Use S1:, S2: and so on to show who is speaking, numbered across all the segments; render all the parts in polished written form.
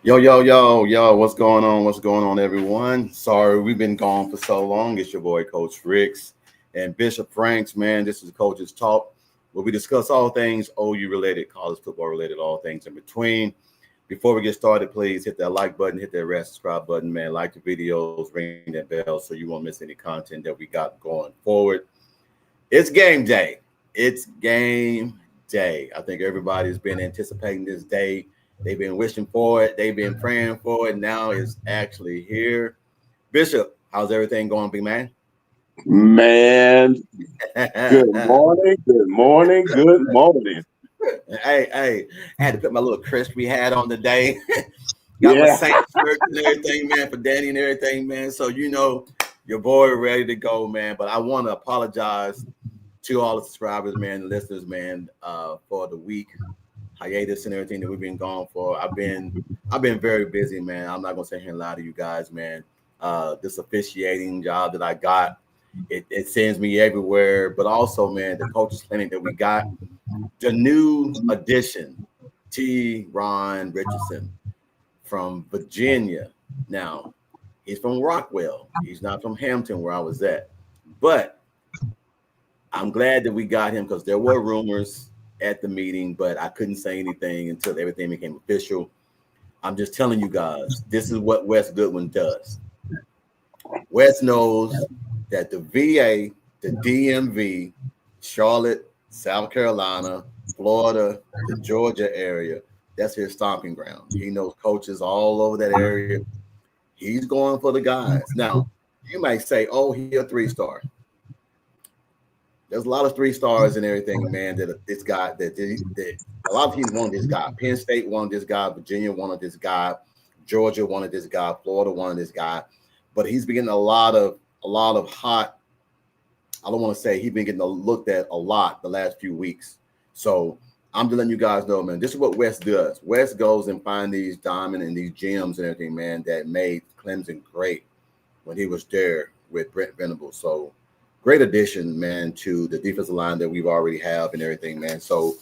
S1: Yo, what's going on? What's going on, everyone? Sorry, we've been gone for so long. It's your boy, Coach Ricks and Bishop Franks, man. This is Coach's Talk, where we discuss all things OU related, college football related, all things in between. Before we get started, please hit that like button, hit that red subscribe button, man. Like the videos, ring that bell so you won't miss any content that we got going forward. It's game day. It's game day. I think everybody's been anticipating this day. They've been wishing for it. They've been praying for it. Now it's actually here. Bishop, how's everything going, big man?
S2: Man, good morning, good morning, good morning.
S1: Hey, I had to put my little crispy hat on today. Got my
S2: Yeah,
S1: Saints shirt and everything, man, for Danny and everything, man. So you know your boy ready to go, man. But I want to apologize to all the subscribers, man, the listeners, man, for the week hiatus and everything that we've been gone for. I've been very busy, man. I'm not gonna sit here and lie to you guys, man. This officiating job that I got, it sends me everywhere. But also, man, the coaches clinic that we got, the new addition, T. Ron Richardson from Virginia. Now, he's from Rockwell. He's not from Hampton, where I was at. But I'm glad that we got him because there were rumors at the meeting, but I couldn't say anything until everything became official. I'm just telling you guys, this is what Wes Goodwin does. Wes knows that the VA, the DMV, Charlotte, South Carolina, Florida, the Georgia area, that's his stomping ground. He knows coaches all over that area. He's going for the guys. Now, you might say, oh, he's a 3-star. There's a lot of 3-stars and everything, man, that this guy, that a lot of teams wanted this guy. Penn State wanted this guy. Virginia wanted this guy. Georgia wanted this guy. Florida wanted this guy. But he's been getting a lot of hot, I don't want to say he's been getting looked at a lot the last few weeks. So I'm just letting you guys know, man, this is what Wes does. Wes goes and finds these diamonds and these gems and everything, man, that made Clemson great when he was there with Brent Venables. So great addition, man, to the defensive line that we've already have and everything, man. So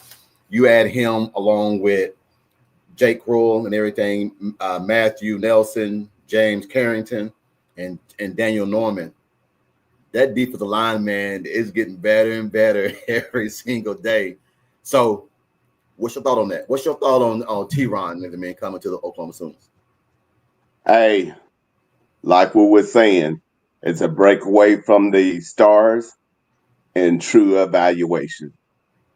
S1: you add him along with Jake Rule and everything, Matthew Nelson, James Carrington, and Daniel Norman. That defensive line, man, is getting better and better every single day. So what's your thought on that? What's your thought on T-Ron, man, coming to the Oklahoma Sooners?
S2: hey, like what we're saying, it's a breakaway from the stars and true evaluation.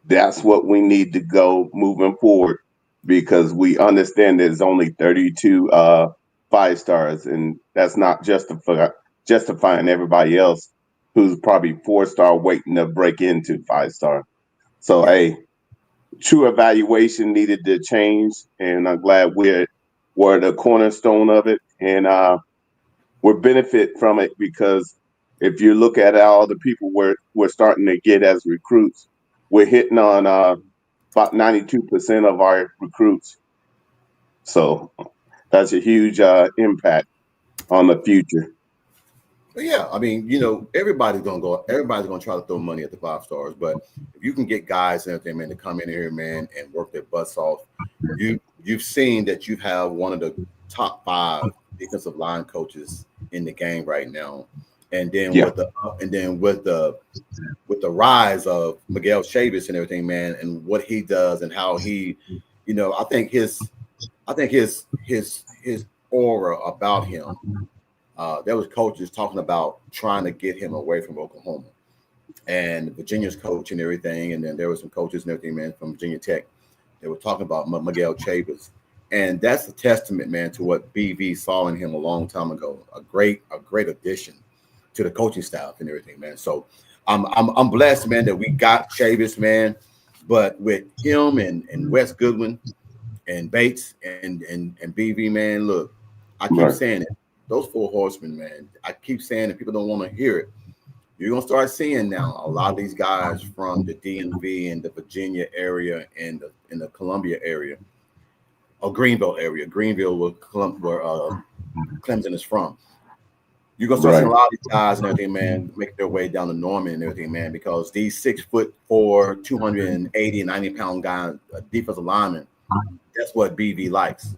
S2: That's what we need to go moving forward because we understand there's only 32 5-stars, and that's not justifying everybody else who's probably 4-star waiting to break into 5-star. So, hey, true evaluation needed to change, and I'm glad we're the cornerstone of it, and we're benefit from it because if you look at all the people we're starting to get as recruits, we're hitting on about 92% of our recruits. So that's a huge impact on the future.
S1: But yeah, I mean, everybody's gonna try to throw money at the 5-stars, but if you can get guys and everything, man, to come in here, man, and work their butts off, you've seen that you have one of the top 5 defensive line coaches in the game right now. And then
S2: Yeah.
S1: with the rise of Miguel Chavis and everything, man, and what he does and how he, I think his aura about him. There was coaches talking about trying to get him away from Oklahoma, and Virginia's coach and everything. And then there were some coaches and everything, man, from Virginia Tech. They were talking about Miguel Chavis, and that's a testament, man, to what BV saw in him a long time ago. A great addition to the coaching staff and everything, man. So I'm blessed, man, that we got Chavis, man. But with him and Wes Goodwin and Bates and BV, man, look, I keep saying it. Those 4 horsemen, man, I keep saying it. People don't want to hear it. You're going to start seeing now a lot of these guys from the DMV and the Virginia area and in the Columbia area or Greenville area. Greenville, where Clemson is from. You're going to start seeing a lot of these guys and everything, man, make their way down to Norman and everything, man, because these 6'4", 280, 90-pound guys, defensive linemen, that's what BV likes.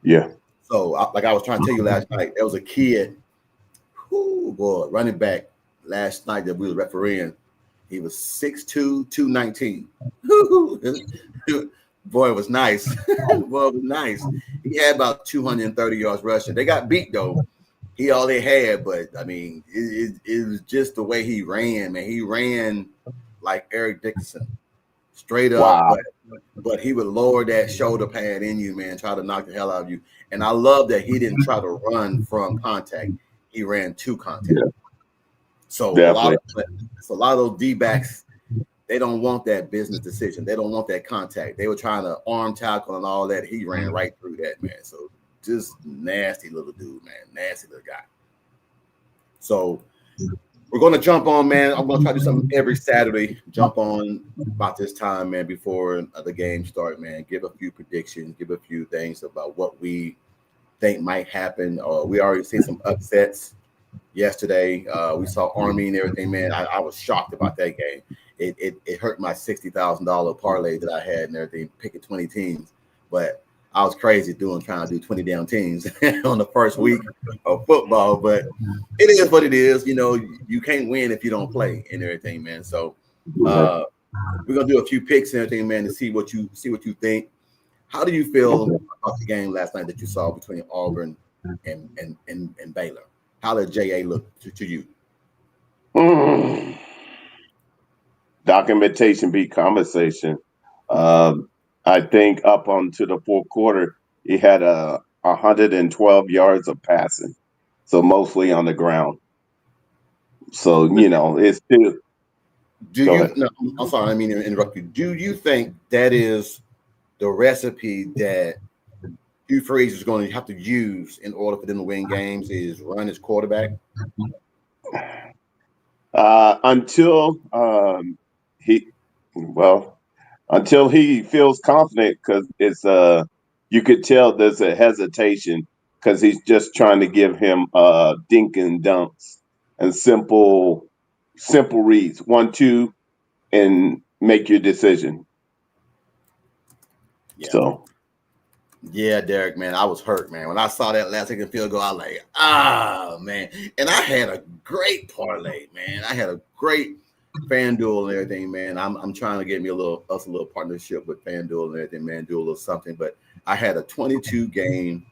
S2: Yeah.
S1: So, like I was trying to tell you last night, there was a kid, boy, running back last night that we were refereeing. He was 6'2", 219. Boy, it was nice. Boy, it was nice. He had about 230 yards rushing. They got beat, though. He all they had, but, I mean, it was just the way he ran, man. He ran like Eric Dickerson, straight up,
S2: Wow.
S1: but he would lower that shoulder pad in you, man, try to knock the hell out of you. And I love that he didn't try to run from contact. He ran to contact.
S2: Yeah,
S1: So
S2: definitely.
S1: a lot of those D-backs, they don't want that business decision. They don't want that contact. They were trying to arm tackle and all that. He ran right through that, man. So just nasty little dude, man. Nasty little guy. So we're going to jump on, man. I'm going to try to do something every Saturday. Jump on about this time, man, before the game start, man. Give a few predictions. Give a few things about what we think might happen. We already seen some upsets yesterday. We saw Army and everything, man. I was shocked about that game. It hurt my $60,000 parlay that I had and everything, picking 20 teams. But I was crazy trying to do 20 down teams on the first week of football. But it is what it is. You know, you can't win if you don't play and everything, man. So we're gonna do a few picks and everything, man, to see what you think. How do you feel about the game last night that you saw between Auburn and Baylor? How did JA look to you?
S2: Documentation beat conversation. I think up onto the fourth quarter, he had 112 yards of passing, so mostly on the ground. So it's still.
S1: Do
S2: Go
S1: you?
S2: ahead.
S1: No, I'm sorry, I mean to interrupt you. Do you think that is the recipe that Hugh Freeze is going to have to use in order for them to win games? Is run his quarterback?
S2: Until he, well, until he feels confident, because you could tell there's a hesitation because he's just trying to give him dink and dunks and simple reads, 1, 2, and make your decision.
S1: Yeah.
S2: So.
S1: Yeah, Derek, man, I was hurt, man. When I saw that last second field goal, I was like, man. And I had a great parlay, man. I had a great FanDuel and everything, man. I'm trying to get me a little partnership with FanDuel and everything, man. Do a little something. But I had a 22 game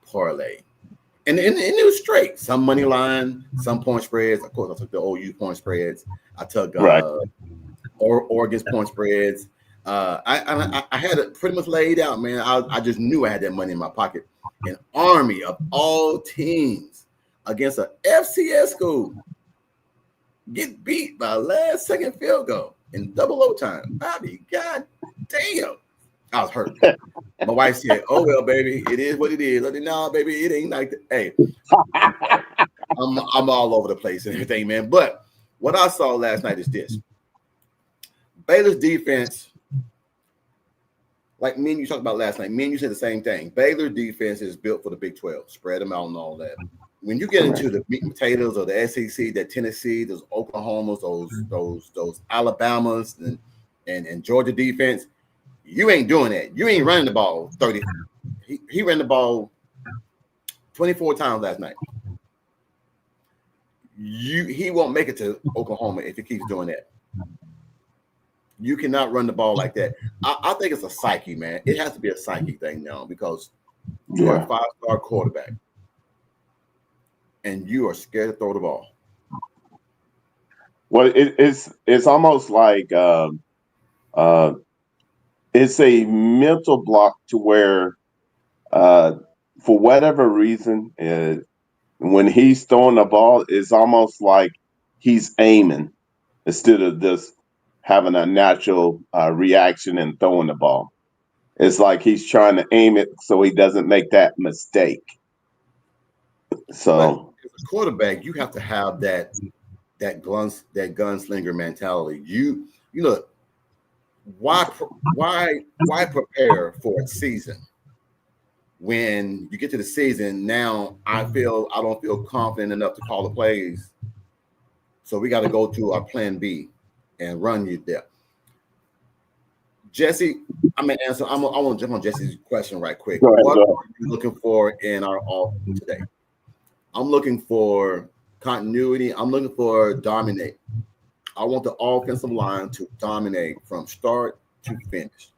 S1: parlay. And it was straight. Some money line, some point spreads. Of course, I took the OU point spreads. I took
S2: Right.
S1: Oregon's point spreads. I had it pretty much laid out, man. I just knew I had that money in my pocket. An Army of all teams against a FCS school get beat by a last second field goal in double overtime. I mean, god damn. I was hurt. My wife said, "Oh well, baby, it is what it is." I said, "No, baby, it ain't like that." Hey, I'm all over the place and everything, man. But what I saw last night is this: Baylor's defense. Like me and you talked about last night, me and you said the same thing. Baylor defense is built for the Big 12, spread them out and all that. When you get into the meat and potatoes of the SEC, that Tennessee, those Oklahomas, those Alabamas, and Georgia defense, you ain't doing that. You ain't running the ball 30. He ran the ball 24 times last night. He won't make it to Oklahoma if he keeps doing that. You cannot run the ball like that. I think it's a psyche, man. It has to be a psyche thing now because you're a 5-star quarterback and you are scared to throw the ball.
S2: Well, it's almost like it's a mental block to where, for whatever reason, when he's throwing the ball, it's almost like he's aiming instead of just having a natural reaction and throwing the ball. It's like he's trying to aim it so he doesn't make that mistake. So,
S1: but as a quarterback, you have to have that gunslinger mentality. You know why prepare for a season when you get to the season? Now I don't feel confident enough to call the plays, so we got to go to our plan B and run you there. Jesse, I'm gonna answer. I want to jump on Jesse's question right quick.
S2: Go ahead,
S1: What
S2: go ahead.
S1: are you looking for in our offense today? I'm looking for continuity. I'm looking for dominate. I want the offensive line to dominate from start to finish.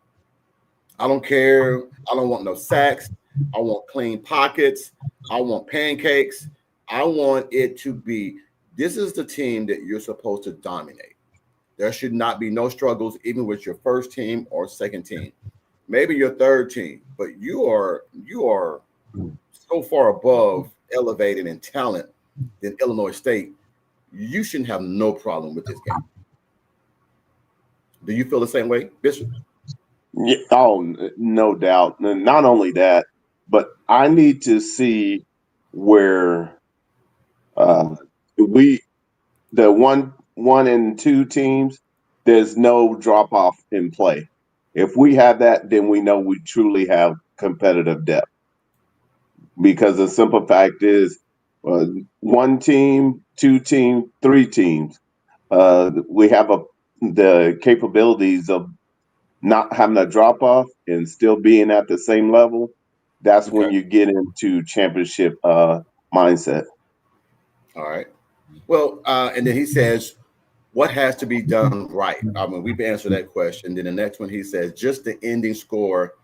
S1: I don't care. I don't want no sacks. I want clean pockets. I want pancakes. I want it to be this is the team that you're supposed to dominate. There should not be no struggles, even with your first team or second team. Maybe your third team, but you are so far above elevated in talent than Illinois State. You shouldn't have no problem with this game. Do you feel the same way, Bishop?
S2: Yeah, no doubt. And not only that, but I need to see where uh, we the one and two teams. There's no drop off in play. If we have that, then we know we truly have competitive depth. Because the simple fact is, one team, two team, three teams. We have the capabilities of not having a drop off and still being at the same level. That's when
S1: Okay.
S2: you get into championship mindset.
S1: All right. Well, and then he says, what has to be done right? I mean, we've answered that question. Then the next one, he says, just the ending score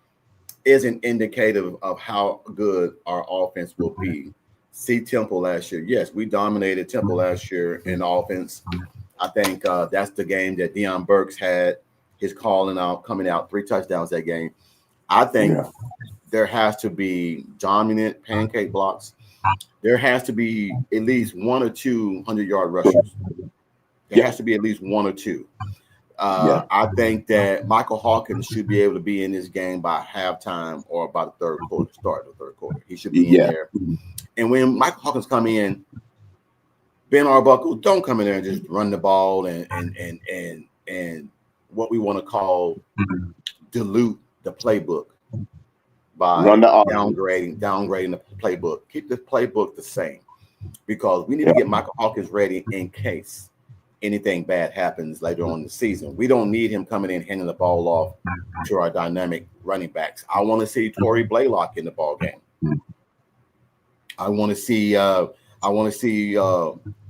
S1: isn't indicative of how good our offense will be. See Temple last year. Yes, we dominated Temple last year in offense. I think that's the game that Deion Burks had his calling out, coming out 3 touchdowns that game. I think
S2: Yeah.
S1: there has to be dominant pancake blocks. There has to be at least 1 or 2 100-yard rushers. There
S2: Yeah.
S1: has to be at least 1 or 2.
S2: Yeah.
S1: I think that Michael Hawkins should be able to be in this game by halftime or by the third quarter, start of the third quarter. He should be in
S2: Yeah.
S1: there. And when Michael Hawkins come in, Ben Arbuckle don't come in there and just run the ball and what we want to call dilute the playbook
S2: Run
S1: by
S2: the offense.
S1: downgrading the playbook. Keep the playbook the same because we need
S2: Yeah.
S1: to get Michael Hawkins ready in case anything bad happens later on in the season. We don't need him coming in handing the ball off to our dynamic running backs. I want to see Torrey Blaylock in the ball game. I want to see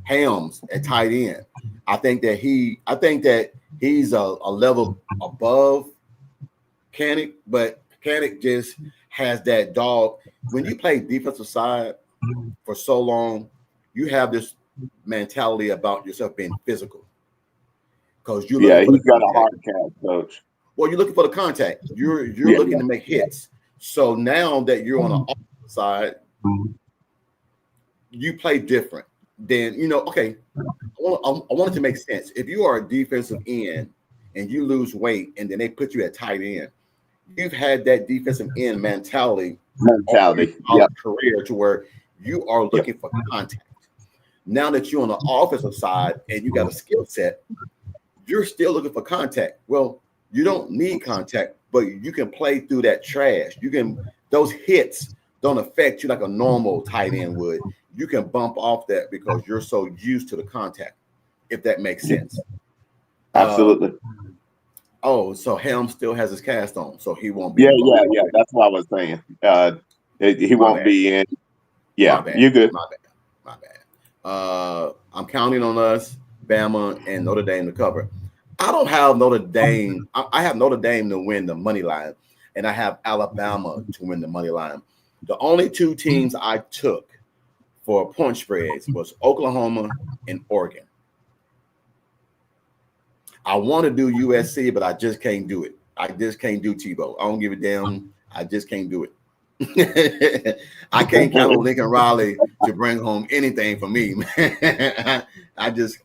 S1: Hams at tight end. I think that he's a level above Canick, but Canick just has that dog. When you play defensive side for so long, you have this mentality about yourself being physical because you're
S2: Yeah,
S1: looking for
S2: he's
S1: the
S2: got a
S1: contact.
S2: hard catch, coach.
S1: Well, you're looking for the contact. You're
S2: Yeah.
S1: looking to make hits. So now that you're on the offensive side, you play different. Then okay. I want it to make sense. If you are a defensive end and you lose weight, and then they put you at tight end, you've had that defensive end mentality all your
S2: Yep.
S1: career to where you are
S2: Yep.
S1: looking for contact. Now that you're on the offensive side and you got a skill set, you're still looking for contact. Well, you don't need contact, but you can play through that trash. Those hits don't affect you like a normal tight end would. You can bump off that because you're so used to the contact, if that makes sense.
S2: Absolutely.
S1: So Helm still has his cast on, so he won't be
S2: Yeah,
S1: involved.
S2: yeah. That's what I was saying. He
S1: My
S2: won't
S1: bad.
S2: be in.
S1: My
S2: Yeah,
S1: bad.
S2: you're good.
S1: My bad. I'm counting on us, Bama, and Notre Dame to cover. I don't have Notre Dame. I have Notre Dame to win the money line, and I have Alabama to win the money line. The only 2 teams I took for point spreads was Oklahoma and Oregon. I want to do USC, but I just can't do it. I just can't do Tebow. I don't give a damn. I just can't do it. I can't count on Lincoln Riley to bring home anything for me, man. I just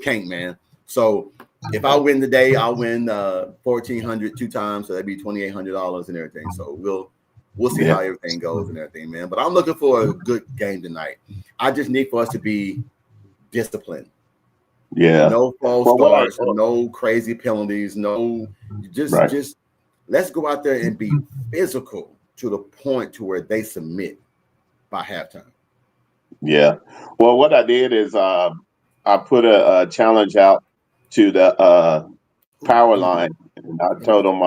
S1: can't, man. So if I win today, I'll win $1,400 2 times, so that'd be $2,800 and everything. So we'll see how everything goes and everything, man. But I'm looking for a good game tonight. I just need for us to be disciplined.
S2: Yeah.
S1: No false starts, no crazy penalties, no just let's go out there and be physical to the point to where they submit by halftime.
S2: Yeah. Well, what I did is I put a challenge out to the power line. And I told him,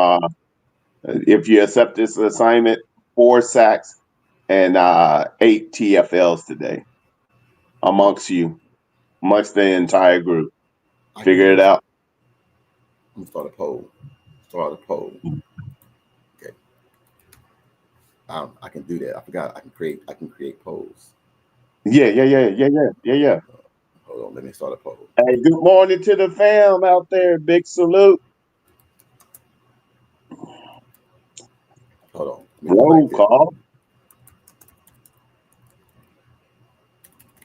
S2: if you accept this assignment, 4 sacks and 8 TFLs today amongst the entire group. Figure it out.
S1: I'm gonna start a poll. Okay. I can do that. I forgot I can create polls.
S2: Yeah.
S1: Hold on, let me start a poll.
S2: Hey, good morning to the fam out there. Big salute.
S1: Hold on.
S2: Roll call.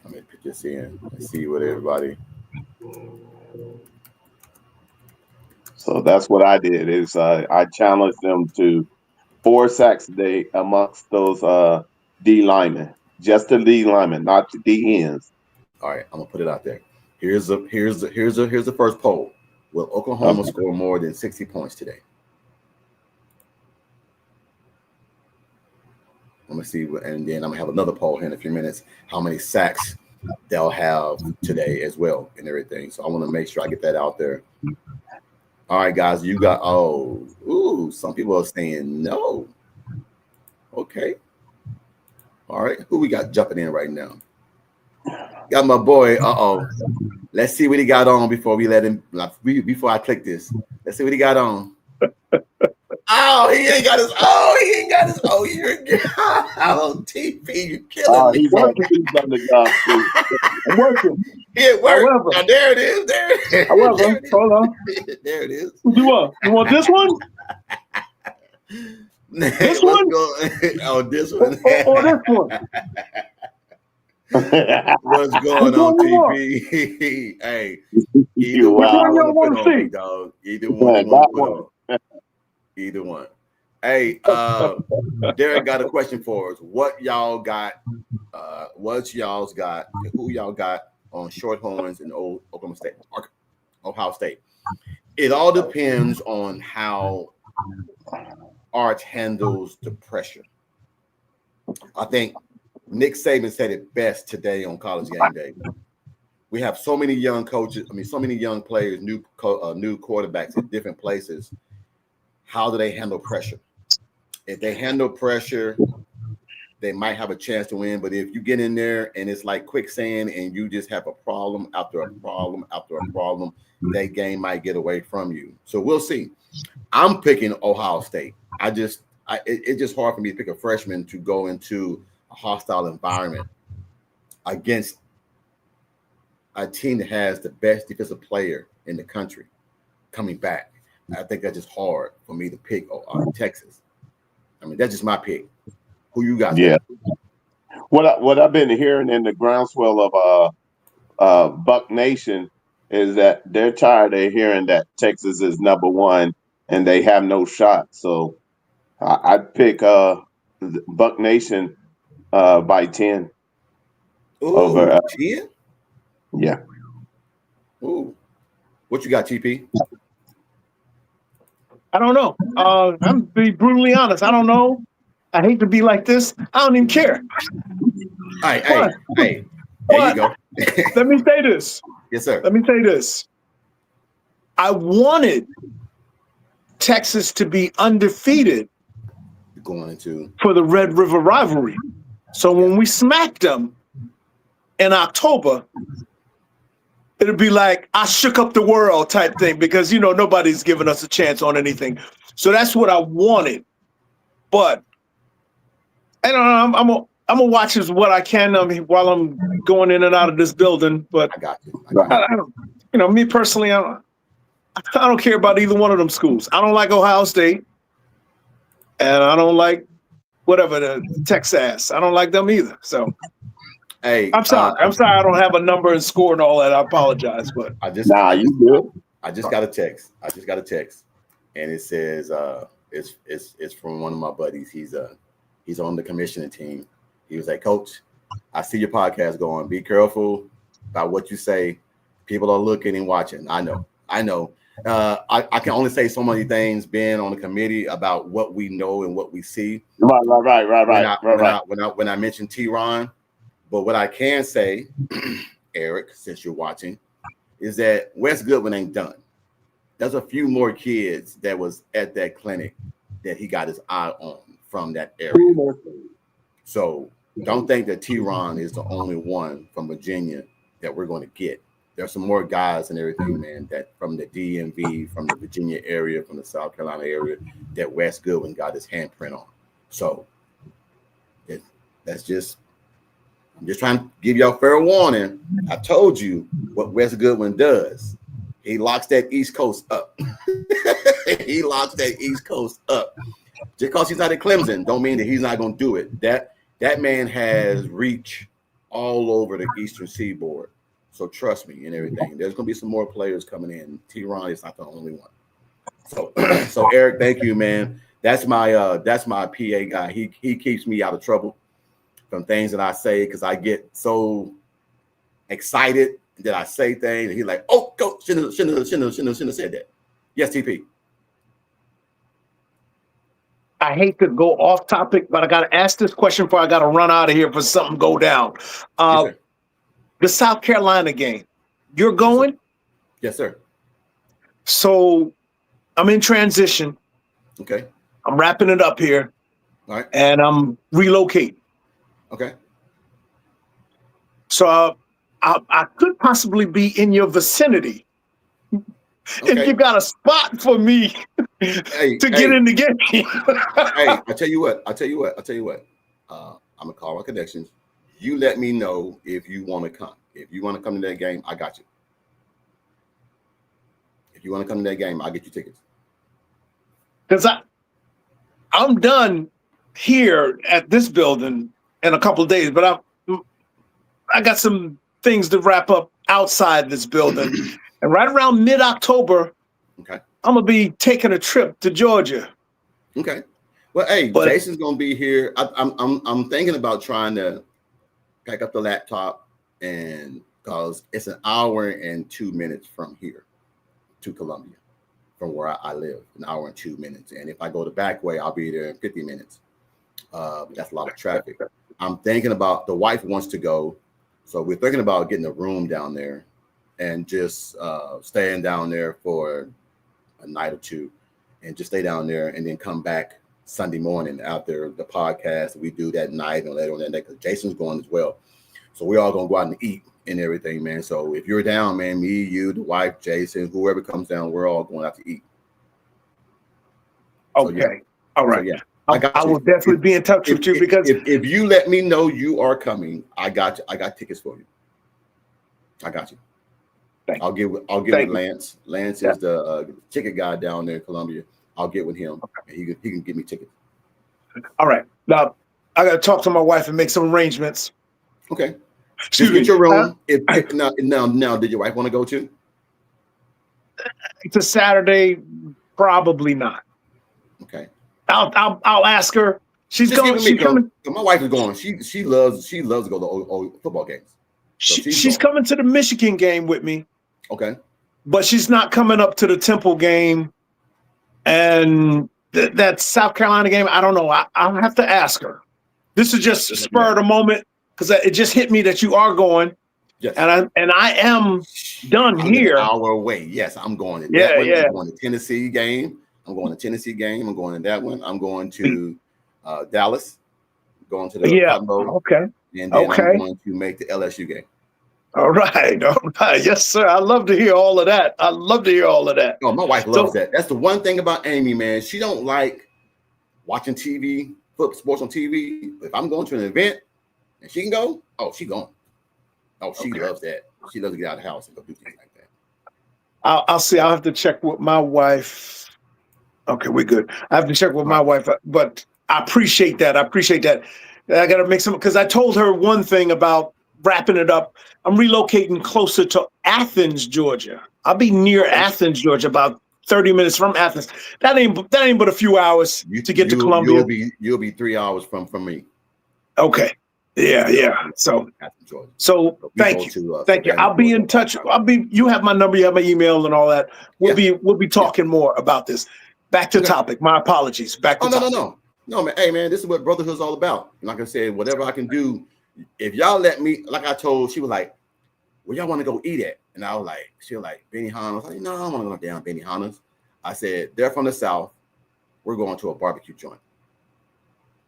S1: Let me put this in and see what everybody.
S2: So that's what I did. Is I challenged them to 4 sacks a day amongst those D linemen, just the D linemen, not the D ends.
S1: All right, I'm gonna put it out there. Here's the first poll. Will Oklahoma score more than 60 points today? Let me see, and then I'm gonna have another poll here in a few minutes. How many sacks they'll have today as well, and everything. So I want to make sure I get that out there. All right, guys, you got some people are saying no. Okay. All right, who we got jumping in right now? Got my boy. Let's see what he got on before we let him. Before I click this, let's see what he got on. He ain't got his. You're TP. You killing me.
S2: He's working. I'm working.
S1: It worked. Now, there it is.
S2: However, hold on.
S1: There it is.
S2: You want this one? This one?
S1: This one.
S2: Or this one?
S1: What's going on, TP? Hey, either one you want to see, dog. Either one you want to put on. Either one. Hey, Derek got a question for us. What y'all got? Who y'all got on Shorthorns in Ohio State? It all depends on how Arch handles the pressure. I think Nick Saban said it best today on College Game Day. We have so many young coaches. So many young players, new quarterbacks at different places. How do they handle pressure? If they handle pressure, they might have a chance to win. But if you get in there and it's like quicksand and you just have a problem after a problem after a problem, that game might get away from you. So we'll see. I'm picking Ohio State. It's just hard for me to pick a freshman to go into a hostile environment against a team that has the best defensive player in the country coming back. I think that's just hard for me to pick Texas. That's just my pick. Who you got?
S2: Yeah. What I've been hearing in the groundswell of Buck Nation is that they're tired of hearing that Texas is number one and they have no shot. So I'd pick Buck Nation by 10.
S1: Ooh,
S2: over
S1: 10?
S2: Yeah.
S1: Ooh. What you got, TP?
S3: I don't know. I'm be brutally honest. I don't know. I hate to be like this. I don't even care.
S1: Hey, there you go.
S3: Let me say this.
S1: Yes, sir.
S3: Let me say this. I wanted Texas to be undefeated
S1: going into
S3: for the Red River rivalry. So when we smacked them in October, it'd be like I shook up the world type thing because, nobody's giving us a chance on anything. So that's what I wanted. But I don't know. I'm gonna watch what I can while I'm going in and out of this building. But
S1: I got you.
S3: I don't, me personally, I don't care about either one of them schools. I don't like Ohio State, and I don't like whatever the Texas. I don't like them either. So.
S1: Hey,
S3: I'm sorry. I'm sorry. I don't have a number and score and all that. I apologize, but
S1: I just got a text. And it says it's from one of my buddies. He's on the commissioning team. He was like, Coach, I see your podcast going. Be careful about what you say. People are looking and watching. I know. I can only say so many things being on the committee about what we know and what we see.
S2: Right.
S1: When I mentioned T-Ron. But what I can say, Eric, since you're watching, is that Wes Goodwin ain't done. there's a few more kids that was at that clinic that he got his eye on from that area. So don't think that T-Ron is the only one from Virginia that we're going to get. There's some more guys and everything, man, that from the DMV, from the Virginia area, from the South Carolina area, that Wes Goodwin got his handprint on. So that's just, I'm just trying to give y'all fair warning. I told you what Wes Goodwin does. He locks that East Coast up. He locks that East Coast up. Just because he's not at Clemson don't mean that he's not going to do it. That man has reach all over the Eastern Seaboard. So trust me and everything. There's going to be some more players coming in. T-Ron is not the only one. So Eric, thank you, man. That's my PA guy. He keeps me out of trouble from things that I say because I get so excited that I say things and he's like, oh, go, shouldn't have said that. Yes, TP.
S3: I hate to go off topic, but I got to ask this question before I got to run out of here for something go down.
S1: Yes,
S3: the South Carolina game, you're going?
S1: Yes, sir.
S3: So I'm in transition.
S1: Okay.
S3: I'm wrapping it up here.
S1: All right.
S3: And I'm relocating.
S1: Okay.
S3: So I could possibly be in your vicinity.
S1: Okay.
S3: If you got a spot for me to get in the game.
S1: Hey, I tell you what. I'm gonna call my connections. You let me know if you want to come. If you want to come to that game, I got you. If you want to come to that game, I'll get you tickets.
S3: Because I'm done here at this building in a couple of days, but I got some things to wrap up outside this building. And right around mid-October,
S1: okay,
S3: I'm gonna be taking a trip to Georgia.
S1: Okay. Well, hey, Jason's gonna be here. I'm thinking about trying to pack up the laptop, and because it's an hour and 2 minutes from here to Columbia, from where I live, an hour and 2 minutes. And if I go the back way, I'll be there in 50 minutes. That's a lot of traffic. I'm thinking about, the wife wants to go, so we're thinking about getting a room down there and just staying down there for a night or two and just stay down there and then come back Sunday morning after the podcast. We do that night and later on that day because Jason's going as well. So we're all going to go out and eat and everything, man. So if you're down, man, me, you, the wife, Jason, whoever comes down, we're all going out to eat.
S3: Okay. So, yeah. All right.
S1: So, yeah.
S3: I will definitely be in touch with you because
S1: if you let me know you are coming, I got you. I got tickets for you. I got you. I'll get with Lance. Lance is the ticket guy down there in Columbia. I'll get with him, and he can give me tickets.
S3: All right. Now I got to talk to my wife and make some arrangements.
S1: Okay. Just get your room. Now, did your wife want to go too?
S3: It's a Saturday. Probably not.
S1: Okay.
S3: I'll ask her. She's going. She's coming.
S1: My wife is going. She loves to go to old football games. So
S3: she's coming to the Michigan game with me.
S1: Okay.
S3: But she's not coming up to the Temple game and that South Carolina game. I don't know. I'll have to ask her. This is just a spur of the moment because it just hit me that you are going. Yes. And I am done here.
S1: An hour away. Yes, I'm going to that one. I'm going to Tennessee game. I'm going to Tennessee game. I'm going to that one. I'm going to Dallas. Going to the Cotton Bowl.
S3: Okay.
S1: And then I'm going to make the LSU game.
S3: All right. Yes, sir. I love to hear all of that.
S1: Oh, my wife loves that. That's the one thing about Amy, man. She don't like watching TV, sports on TV. If I'm going to an event and she can go, she going. Oh, she loves that. She loves to get out of the house and go do things like that.
S3: I'll see. I'll have to check with my wife. Okay, we're good. I have to check with my wife, but I appreciate that. I got to make some, because I told her one thing about wrapping it up. I'm relocating closer to Athens, Georgia. I'll be near Athens, Georgia, about 30 minutes from Athens. That ain't but a few hours to get to Columbia.
S1: You'll be 3 hours from me.
S3: Okay. Yeah. So thank you. Thank you. I'll be in touch. You have my number, you have my email and all that. We'll be talking more about this. Back to topic. My apologies. Back to topic.
S1: No, man. Hey, man, this is what brotherhood's all about. Like I said, whatever I can do. If y'all let me, like I told, she was like, where y'all want to go eat at? And I was like, she was like, Benihana's. I was like, no, I don't want to go down Benihana's. I said, they're from the South. We're going to a barbecue joint.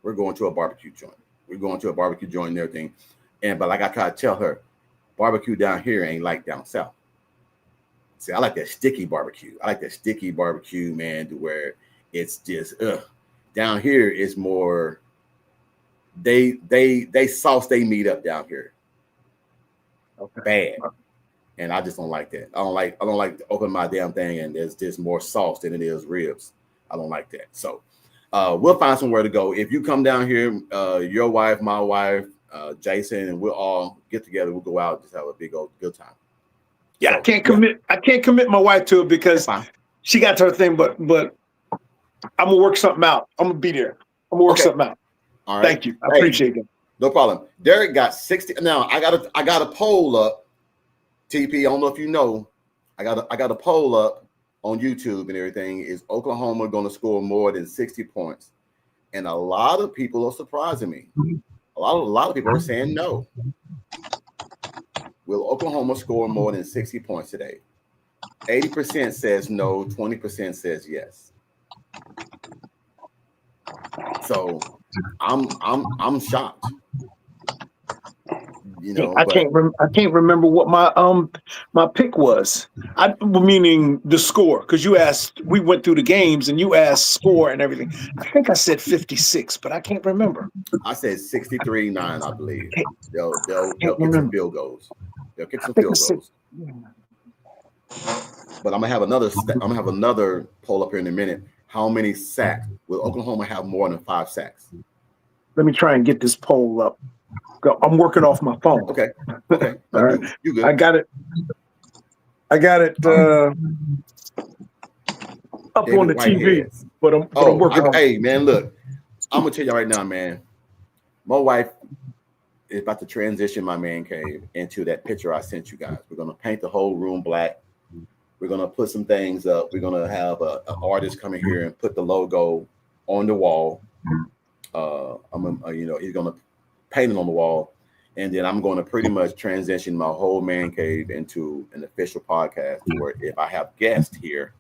S1: We're going to a barbecue joint. We're going to a barbecue joint and everything. But like I try to tell her, barbecue down here ain't like down south. See, I like that sticky barbecue. I like that sticky barbecue, man, to where it's just down here is more they sauce they meat up down here. Okay. Bad. And I just don't like that. I don't like to open my damn thing and there's just more sauce than it is ribs. I don't like that. So we'll find somewhere to go. If you come down here, your wife, my wife, Jason, and we'll all get together. We'll go out, just have a big old good time.
S3: Yeah, so, I can't commit my wife to it because she got to her thing, but I'm gonna work something out. I'm gonna be there. I'm gonna work something out. All right. Thank you. I appreciate it.
S1: No problem. Derek got 60. Now I got a poll up. TP, I don't know if you know. I got a poll up on YouTube and everything. Is Oklahoma going to score more than 60 points? And a lot of people are surprising me. A lot of people are saying no. Will Oklahoma score more than 60 points today? 80% says no, 20% says yes. So I'm shocked. You know,
S3: I can't remember what my pick was. Meaning the score, because we went through the games and you asked score and everything. I think I said 56, but I can't remember.
S1: I said 63-9, I believe. They'll get some field goals. They'll kick some field goals. But I'm gonna have another poll up here in a minute. How many sacks will Oklahoma have more than 5 sacks?
S3: Let me try and get this poll up. I'm working off my phone.
S1: Okay.
S3: All right.
S1: You good.
S3: I got it up on the TV, but I'm working on it.
S1: Hey, man, look. I'm going to tell you right now, man. My wife is about to transition my man cave into that picture I sent you guys. We're going to paint the whole room black. We're going to put some things up. We're going to have an artist come in here and put the logo on the wall. He's going to paint it on the wall, and then I'm going to pretty much transition my whole man cave into an official podcast where if I have guests here,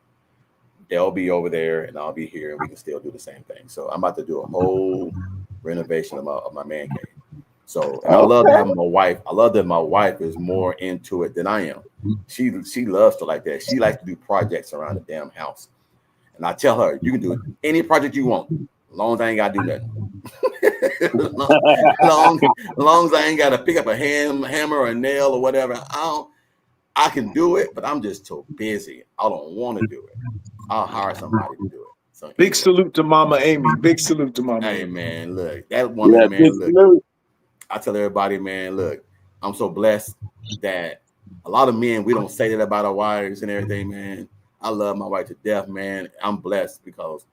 S1: they'll be over there and I'll be here and we can still do the same thing. So I'm about to do a whole renovation of my man cave. So and I love having my wife. I love that my wife is more into it than I am. She loves to like that. She likes to do projects around the damn house. And I tell her, you can do any project you want, as long as I ain't got to do nothing. as long as I ain't got to pick up a hammer or a nail or whatever. I can do it, but I'm just too busy. I don't want to do it. I'll hire somebody to do it. So,
S3: big salute to Mama Amy. Big salute to Mama
S1: Amy.
S3: Amy.
S1: Man, look, that woman, man, look. I tell everybody, man, look, I'm so blessed that a lot of men, we don't say that about our wives and everything, man. I love my wife to death, man. I'm blessed because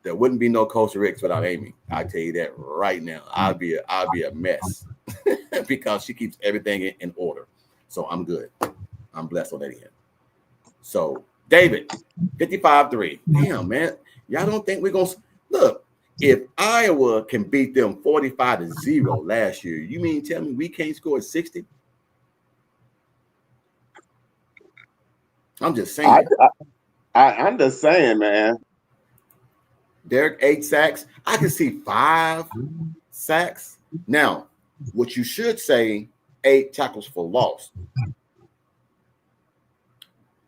S1: there wouldn't be no Costa Ricks without Amy. I tell you that right now. I'd be a mess because she keeps everything in order. So I'm good. I'm blessed on that end. So David, 55-3. Damn, man. Y'all don't think we're gonna look? If Iowa can beat them 45-0 last year, you mean tell me we can't score 60? I'm just saying.
S2: I'm just saying, man.
S1: Derek, 8 sacks. I can see 5 sacks. Now, what you should say, 8 tackles for loss.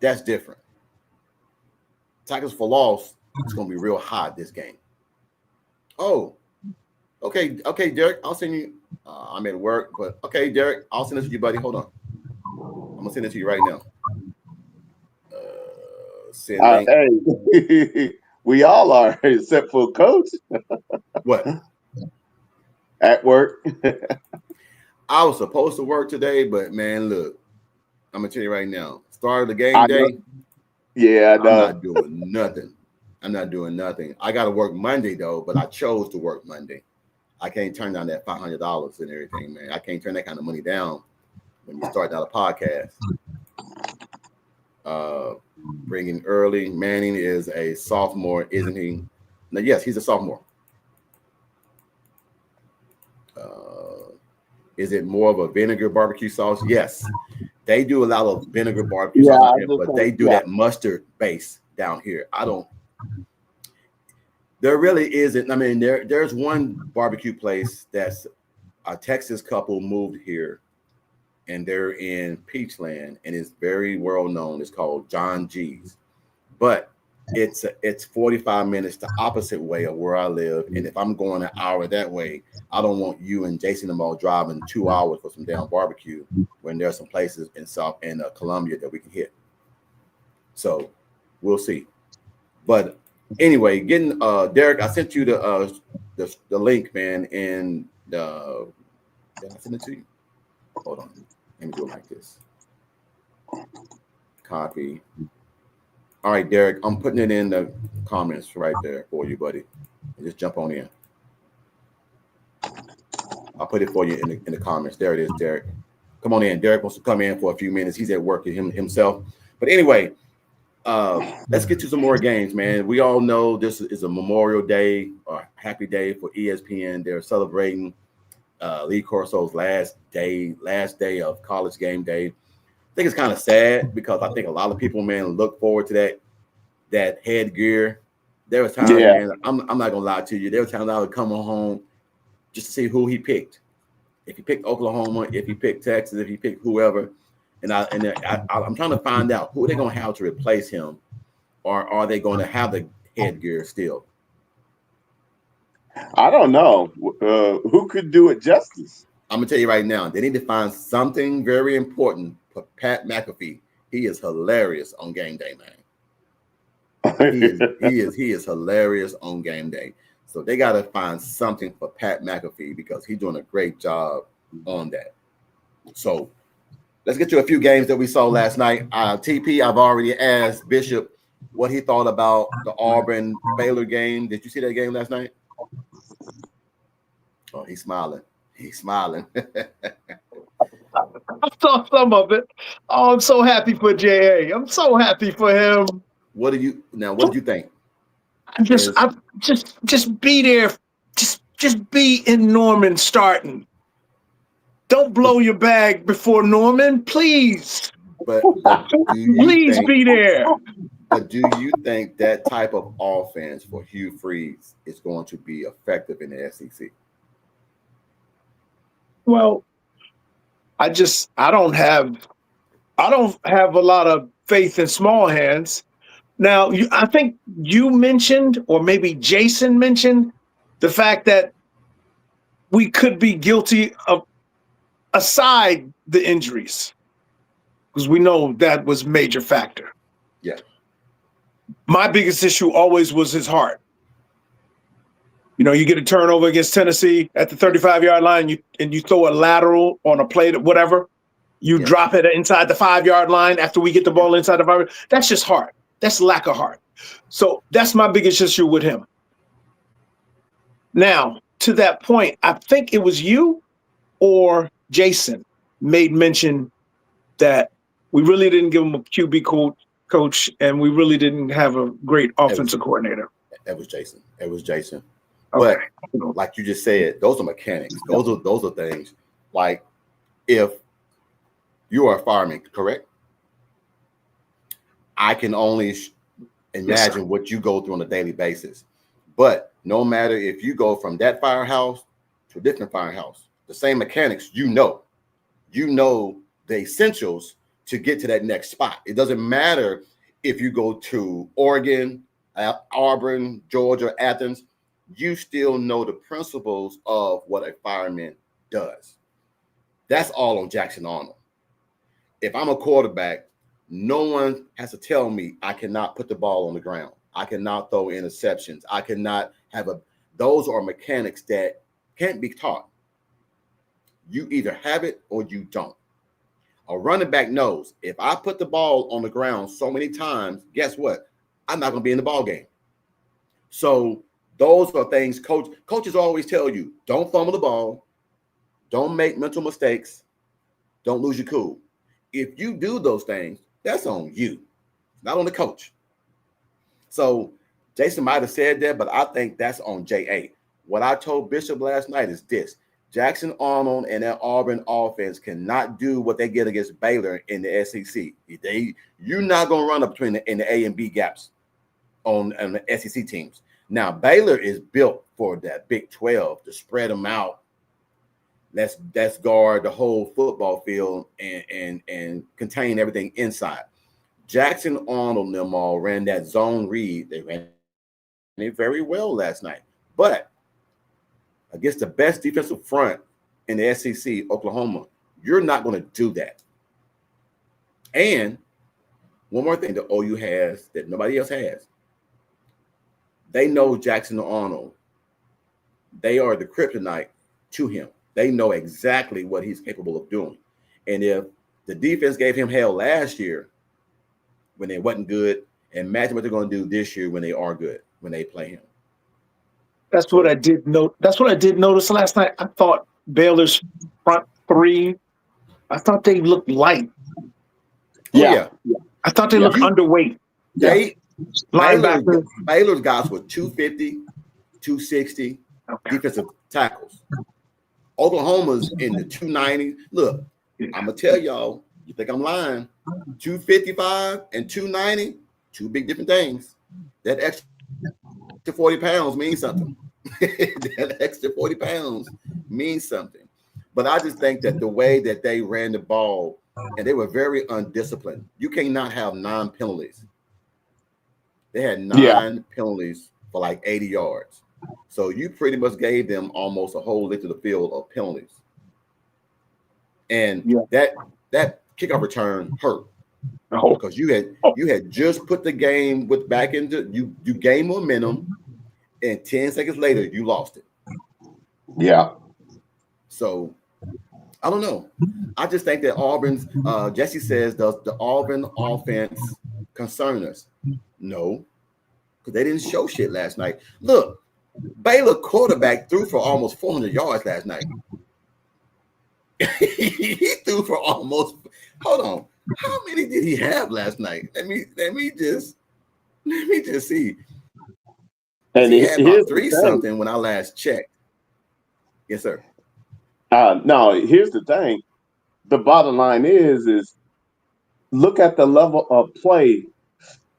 S1: That's different. Tackles for loss is going to be real high this game. Oh, okay, Derek. I'll send you. I'm at work, but okay, Derek. I'll send it to you, buddy. Hold on. I'm gonna send it to you right now.
S2: Hey, we all are, except for Coach.
S1: What?
S2: At work.
S1: I was supposed to work today, but man, look, I'm gonna tell you right now. Start of the game day.
S2: Yeah,
S1: I'm not doing nothing. I got to work Monday though, but I chose to work Monday. I can't turn down that $500 and everything, man. I can't turn that kind of money down when you start out a podcast. Bringing early. Manning is a sophomore, isn't he? No, yes, he's a sophomore. Is it more of a vinegar barbecue sauce? Yes. They do a lot of vinegar barbecue
S2: Yeah,
S1: sauce
S2: I
S1: out here,
S2: just
S1: but they do
S2: yeah.
S1: that mustard base down here. There really isn't. I mean, there's one barbecue place that's a Texas couple moved here, and they're in Peachland, and it's very well known. It's called John G's, but it's 45 minutes the opposite way of where I live. And if I'm going an hour that way, I don't want you and Jason them all driving 2 hours for some damn barbecue when there's some places in South and Columbia that we can hit. So we'll see. But anyway, getting Derek, I sent you the link, man, and did I send it to you? Hold on. Let me do it like this. Copy. All right, Derek, I'm putting it in the comments right there for you, buddy. Just jump on in. I'll put it for you in the comments. There it is, Derek. Come on in. Derek wants to come in for a few minutes. He's at work himself. But anyway, let's get to some more games, man. We all know this is a Memorial Day or happy day for ESPN. They're celebrating Lee Corso's last day of college game day. I think it's kind of sad because I think a lot of people, man, look forward to that headgear. There was times, man, I'm not gonna lie to you. There were times I would come home just to see who he picked. If he picked Oklahoma, if he picked Texas, if he picked whoever, I'm trying to find out who they're gonna have to replace him, or are they going to have the headgear still?
S2: I don't know. Who could do it justice?
S1: I'm gonna tell you right now, they need to find something very important for Pat McAfee. He is hilarious on game day, man. He is hilarious on game day. So they got to find something for Pat McAfee because he's doing a great job on that. So let's get to a few games that we saw last night. TP, I've already asked Bishop what he thought about the Auburn Baylor game. Did you see that game last night? Oh, he's smiling. He's smiling.
S3: I saw some of it. Oh, I'm so happy for JA. I'm so happy for him.
S1: What did you think?
S3: Just be there. Just be in Norman starting. Don't blow your bag before Norman, please.
S1: But
S3: please be there.
S1: But do you think that type of offense for Hugh Freeze is going to be effective in the SEC?
S3: Well, I don't have a lot of faith in small hands. Now, I think you mentioned, or maybe Jason mentioned, the fact that we could be guilty of, aside the injuries, because we know that was a major factor.
S1: Yeah.
S3: My biggest issue always was his heart. You know, you get a turnover against Tennessee at the 35-yard line, and you throw a lateral on a play, whatever. You drop it inside the 5-yard line after we get the ball inside the 5. That's just heart. That's lack of heart. So that's my biggest issue with him. Now, to that point, I think it was you or Jason made mention that we really didn't give him a QB coach, and we really didn't have a great offensive coordinator.
S1: That was Jason. It was Jason.
S3: Okay.
S1: But like you just said, those are mechanics. Those are things. Like if you are a fireman, correct? I can only imagine what you go through on a daily basis. But no matter if you go from that firehouse to a different firehouse, the same mechanics, you know the essentials to get to that next spot. It doesn't matter if you go to Oregon, Auburn, Georgia, Athens, you still know the principles of what a fireman does. That's all on Jackson Arnold. If I'm a quarterback, no one has to tell me I cannot put the ball on the ground. I cannot throw interceptions. I cannot those are mechanics that can't be taught. You either have it or you don't. A running back knows if I put the ball on the ground so many times, guess what? I'm not going to be in the ball game. So those are things coaches always tell you, don't fumble the ball, don't make mental mistakes, don't lose your cool. If you do those things, that's on you, not on the coach. So Jason might have said that, but I think that's on JA. What I told Bishop last night is this. Jackson Arnold and that Auburn offense cannot do what they get against Baylor in the SEC. You're not going to run up between in the A and B gaps on the SEC teams. Now, Baylor is built for that Big 12 to spread them out. Let's guard the whole football field and contain everything inside. Jackson Arnold and them all ran that zone read. They ran it very well last night. But against the best defensive front in the SEC, Oklahoma, you're not going to do that. And one more thing that OU has that nobody else has. They know Jackson Arnold. They are the kryptonite to him. They know exactly what he's capable of doing. And if the defense gave him hell last year when they wasn't good, imagine what they're going to do this year when they are good, when they play him.
S3: That's what I did note. That's what I did notice last night. I thought Baylor's front three, I thought they looked light.
S1: Yeah.
S3: I thought they looked underweight.
S1: Baylor's guys were 250, 260 defensive tackles. Oklahoma's in the 290. Look, I'm going to tell y'all, you think I'm lying, 255 and 290, two big different things. That extra 40 pounds means something. That extra 40 pounds means something. But I just think that the way that they ran the ball, and they were very undisciplined. You cannot have 9 penalties. They had 9 penalties for like 80 yards. So you pretty much gave them almost a whole length of the field of penalties. And that kickoff return hurt. Because you had just put the game back into you gained momentum, and 10 seconds later you lost it.
S2: Yeah.
S1: So I don't know. I just think that Auburn's Jesse says, does the Auburn offense concern us? No, because they didn't show shit last night. Look, Baylor quarterback threw for almost 400 yards last night. He threw for almost. Hold on. How many did he have last night? Let me just see. And he had about 3 something when I last checked. Yes, sir.
S2: No, here's the thing. The bottom line is look at the level of play,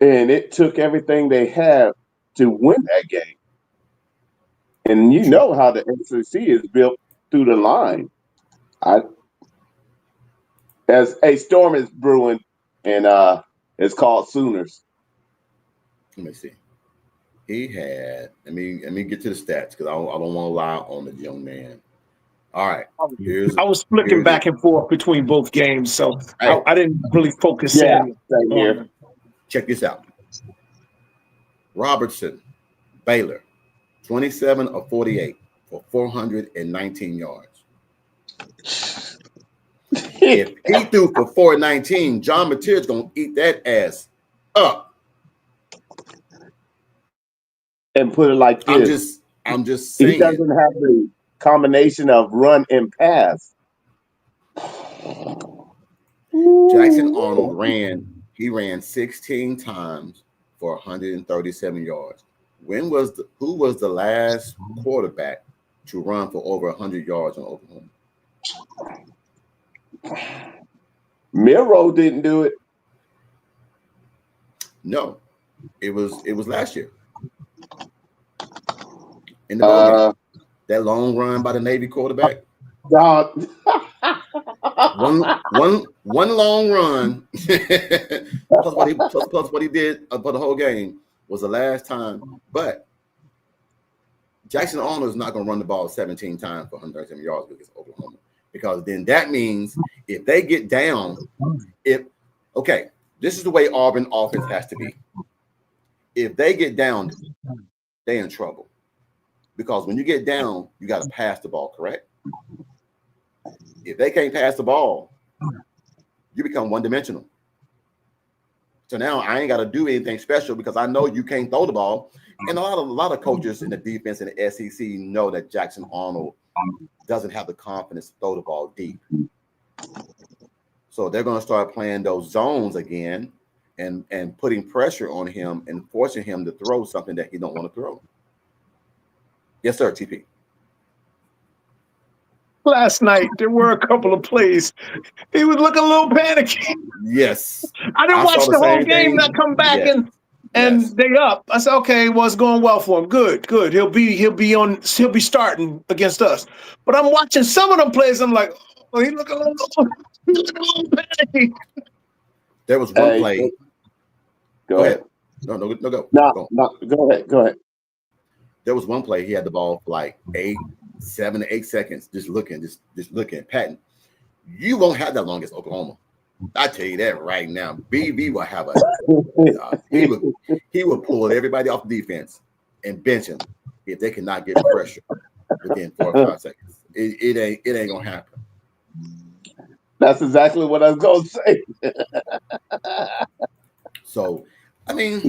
S2: and it took everything they had to win that game. And you know how the SEC is built through the line. As a storm is brewing, and it's called Sooners.
S1: Let me see. He had. Let me get to the stats because I don't want to lie on the young man. All right.
S3: I was flicking back and forth between both games, so I didn't really focus in.
S2: Here.
S1: Check this out. Robertson, Baylor, 27 of 48 for 419 yards. If he threw for 419, John Mateer's gonna eat that ass up.
S2: And put it like this.
S1: I'm just saying.
S2: He doesn't have the combination of run and pass.
S1: Jackson Arnold ran 16 times for 137 yards. Who was the last quarterback to run for over 100 yards in Oklahoma?
S2: Miro didn't do it.
S1: No, it was last year. In the bowl game. That long run by the Navy quarterback. one long run plus what he did for the whole game was the last time. But Jackson Arnold is not going to run the ball 17 times for 137 yards against Oklahoma, because then that means if they get down, this is the way Auburn offense has to be. If they get down, they're in trouble. Because when you get down, you got to pass the ball, correct? If they can't pass the ball, you become one-dimensional. So now I ain't got to do anything special because I know you can't throw the ball. And a lot of coaches in the defense in the SEC know that Jackson Arnold doesn't have the confidence to throw the ball deep. So they're going to start playing those zones again and putting pressure on him and forcing him to throw something that he don't want to throw. Yes, sir, TP.
S3: last night there were a couple of plays. He was looking a little panicky.
S1: Yes.
S3: I didn't
S1: I saw
S3: watch
S1: the
S3: the whole
S1: same
S3: game.
S1: thing.
S3: I come back
S1: Yes.
S3: and they up. I said, okay, well, it's going well for him. Good. He'll be starting against us. But I'm watching some of them plays. I'm like, oh, he looking a little panicky.
S1: There was one play.
S2: Go ahead.
S1: No, go.
S2: Go ahead.
S1: There was one play. He had the ball for like 7 to 8 seconds, just looking, patting. You won't have that long against Oklahoma. I tell you that right now. BV will have he would pull everybody off defense and bench him if they cannot get pressure within 4 or 5 seconds. It ain't gonna happen.
S2: That's exactly what I was gonna say.
S1: So, I mean,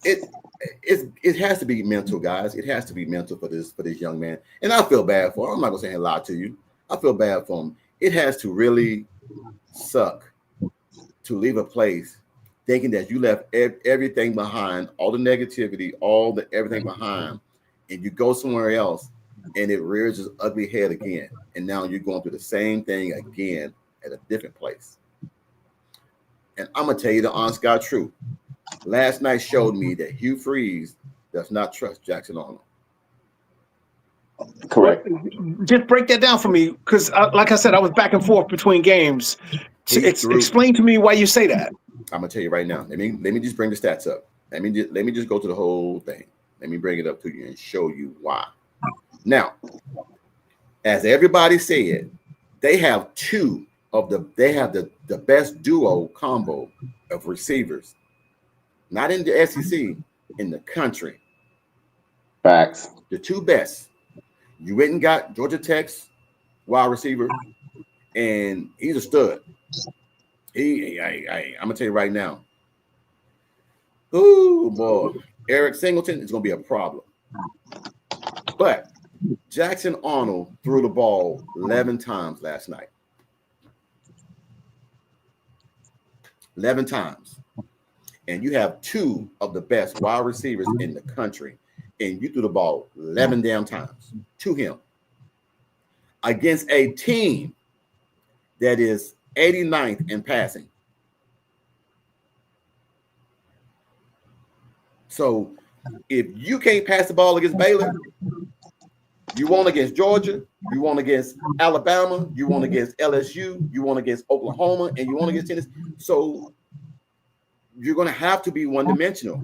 S1: it has to be mental, guys. It has to be mental for this young man. And I feel bad for him. I'm not gonna say a lot to you. I feel bad for him. It has to really suck to leave a place thinking that you left everything behind, all the negativity, everything behind, and you go somewhere else and it rears its ugly head again. And now you're going through the same thing again at a different place. And I'm gonna tell you the honest God truth. Last night showed me that Hugh Freeze does not trust Jackson Arnold.
S2: Correct.
S3: Just break that down for me, because like I said, I was back and forth between games. Explain to me why you say that.
S1: I'm gonna tell you right now. Let me just bring the stats up. Let me just go to the whole thing. Let me bring it up to you and show you why. Now, as everybody said, they have the best duo combo of receivers, not in the SEC, in the country.
S2: Facts.
S1: The two best. You went and got Georgia Tech's wide receiver, and he's a stud. I'm gonna tell you right now. Ooh, boy, Eric Singleton is gonna be a problem. But Jackson Arnold threw the ball 11 times last night. 11 times. And you have two of the best wide receivers in the country, and you threw the ball 11 damn times to him against a team that is 89th in passing. So if you can't pass the ball against Baylor, you won against Georgia, you won against Alabama, you won against LSU, you won against Oklahoma, and you won against Tennessee. So you're going to have to be one-dimensional.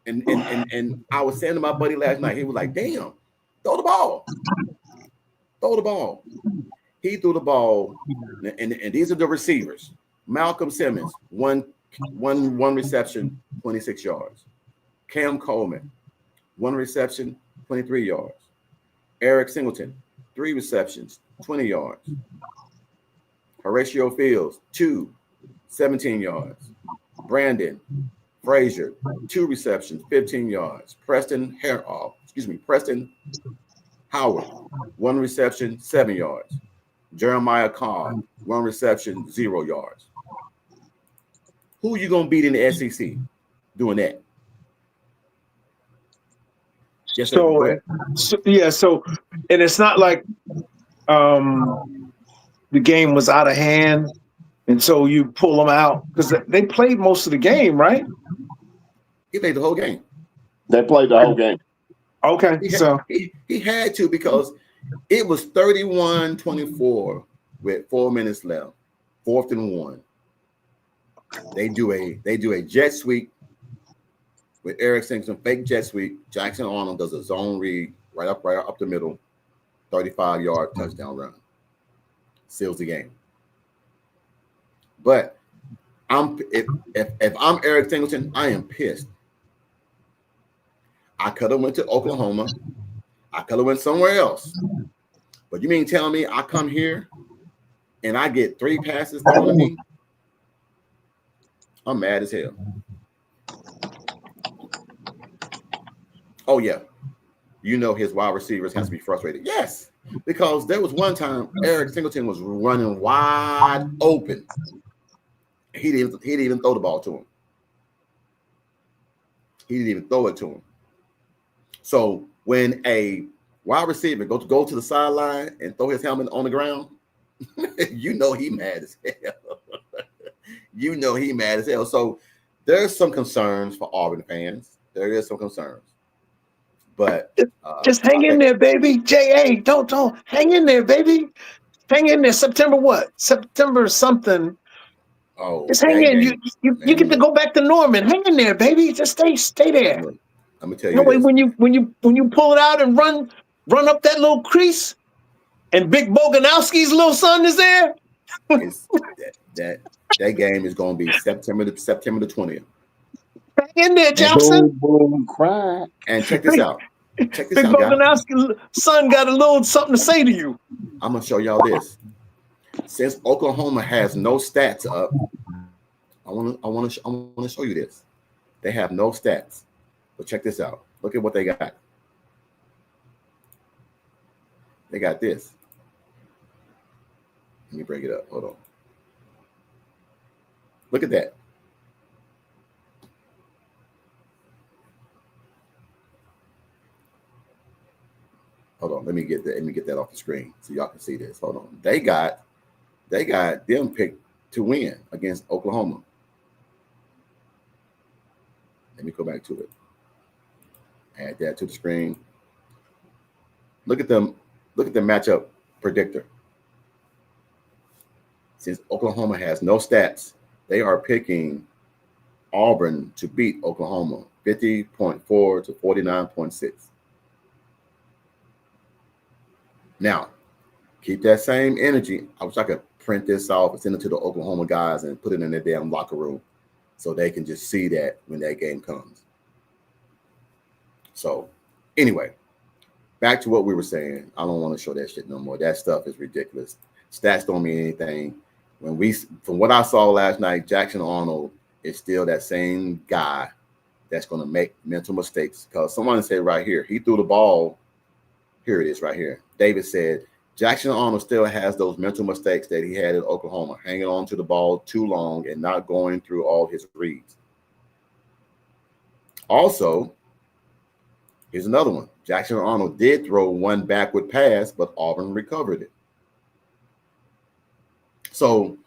S1: And I was saying to my buddy last night, he was like, damn, throw the ball. Throw the ball. He threw the ball, and these are the receivers. Malcolm Simmons, one reception, 26 yards. Cam Coleman, 1 reception, 23 yards. Eric Singleton, 3 receptions, 20 yards. Horatio Fields, 2, 17 yards. Brandon Frazier, 2 receptions, 15 yards. Preston Howard, 1 reception, 7 yards. Jeremiah Cobb, 1 reception, 0 yards. Who are you going to beat in the SEC doing that? Yes,
S3: so, and it's not like the game was out of hand, and so you pull them out, because they played most of the game, right?
S1: He played the whole game.
S2: They played the whole game.
S3: Okay,
S1: he had to, because it was 31-24 with 4 minutes left, 4th and 1. They do a jet sweep with Eric Singleton, fake jet sweep. Jackson Arnold does a zone read right up the middle, 35-yard touchdown run. Seals the game. But if I'm Eric Singleton, I am pissed. I could have went to Oklahoma. I could have went somewhere else. But you mean tell me I come here and I get 3 passes thrown at me? I'm mad as hell. Oh, yeah. You know his wide receivers has to be frustrated. Yes, because there was one time Eric Singleton was running wide open. He didn't even throw the ball to him. He didn't even throw it to him. So when a wide receiver go to the sideline and throw his helmet on the ground, you know he mad as hell. You know he mad as hell. So there's some concerns for Auburn fans. There is some concerns, but
S3: just hang in there, baby. J.A. Don't hang in there, baby. Hang in there. September what? September something.
S1: Oh,
S3: just hang in. You get to go back to Norman. Hang in there, baby. Just stay there.
S1: I'm gonna tell
S3: You
S1: you
S3: know,
S1: this.
S3: when you pull it out and run up that little crease, and Big Boganowski's little son is there.
S1: It's that game is going to be September the 20th.
S3: Hang in there, Jackson.
S2: Boom, boom, cry.
S1: And check this out. Check this
S3: Big
S1: out, guys.
S3: Boganowski's son got a little something to say to you.
S1: I'm gonna show y'all this. Since Oklahoma has no stats up, I want to show you this. They have no stats, but check this out. Look at what they got. They got this. Let me break it up. Hold on. Look at that. Hold on. Let me get that off the screen so y'all can see this. Hold on. They got them picked to win against Oklahoma. Let me go back to it. Add that to the screen. Look at them. Look at the matchup predictor. Since Oklahoma has no stats, they are picking Auburn to beat Oklahoma 50.4 to 49.6. Now, keep that same energy. I wish I could print this off and send it to the Oklahoma guys and put it in their damn locker room so they can just see that when that game comes. So, anyway, back to what we were saying. I don't want to show that shit no more. That stuff is ridiculous. Stats don't mean anything. From what I saw last night, Jackson Arnold is still that same guy that's going to make mental mistakes. Because someone said right here, he threw the ball. Here it is right here. David said, Jackson Arnold still has those mental mistakes that he had at Oklahoma, hanging on to the ball too long and not going through all his reads. Also, here's another one. Jackson Arnold did throw one backward pass, but Auburn recovered it. So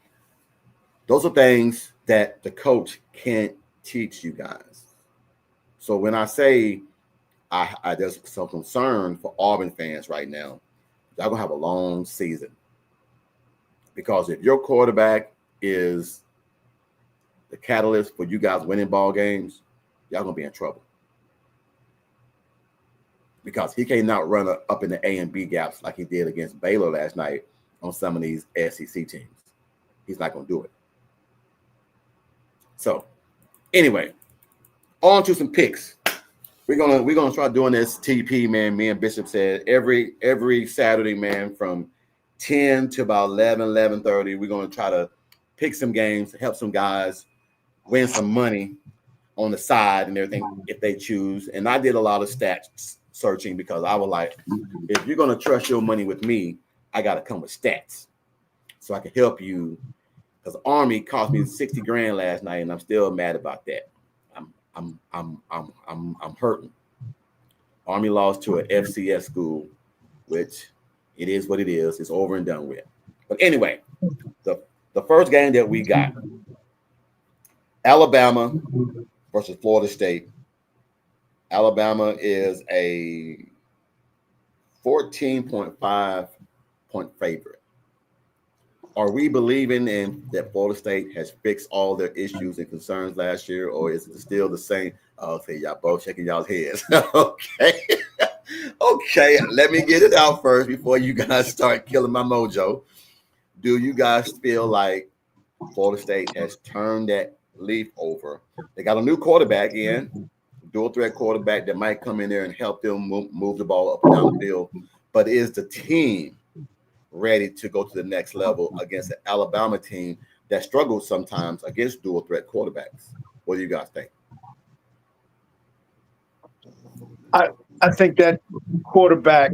S1: those are things that the coach can't teach you guys. So when I say there's some concern for Auburn fans right now, y'all gonna have a long season. Because if your quarterback is the catalyst for you guys winning ball games, y'all gonna be in trouble. Because he cannot run up in the A and B gaps like he did against Baylor last night on some of these SEC teams. He's not going to do it. So, anyway, on to some picks. We're gonna start doing this TP, man. Me and Bishop said every Saturday, man, from 10 to about 11:30. We're gonna try to pick some games, help some guys win some money on the side and everything if they choose. And I did a lot of stats searching because I was like, if you're gonna trust your money with me, I gotta come with stats so I can help you. Because Army cost me 60 grand last night, and I'm still mad about that. I'm hurting. Army lost to an FCS school, which it is what it is. It's over and done with. But anyway, the first game that we got, Alabama versus Florida State. Alabama is a 14.5 point favorite. Are we believing in that Florida State has fixed all their issues and concerns last year, or is it still the same? Okay, y'all both shaking y'all's heads. Okay. Okay, let me get it out first before you guys start killing my mojo. Do you guys feel like Florida State has turned that leaf over? They got a new quarterback in, dual threat quarterback that might come in there and help them move the ball up and down the field. But is the team ready to go to the next level against an Alabama team that struggles sometimes against dual threat quarterbacks? What do you guys think?
S3: I think that quarterback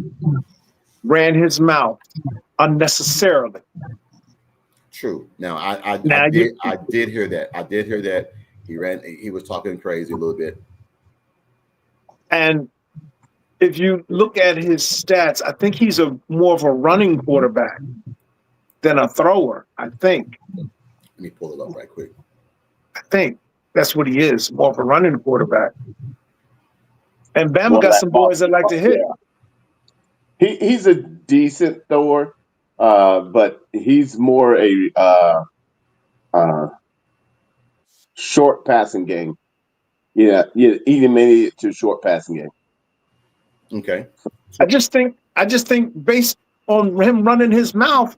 S3: ran his mouth unnecessarily.
S1: True. Now I did hear that. I did hear that he was talking crazy a little bit.
S3: And if you look at his stats, I think he's more of a running quarterback than a thrower. I think
S1: Let me pull it up right quick.
S3: that's what he is, more of a running quarterback. And Bama
S2: More
S3: got
S2: like
S3: some boys that like to hit.
S2: He's a decent thrower, but he's more a short passing game. Yeah, intermediate to short passing game.
S1: Okay.
S3: I just think based on him running his mouth,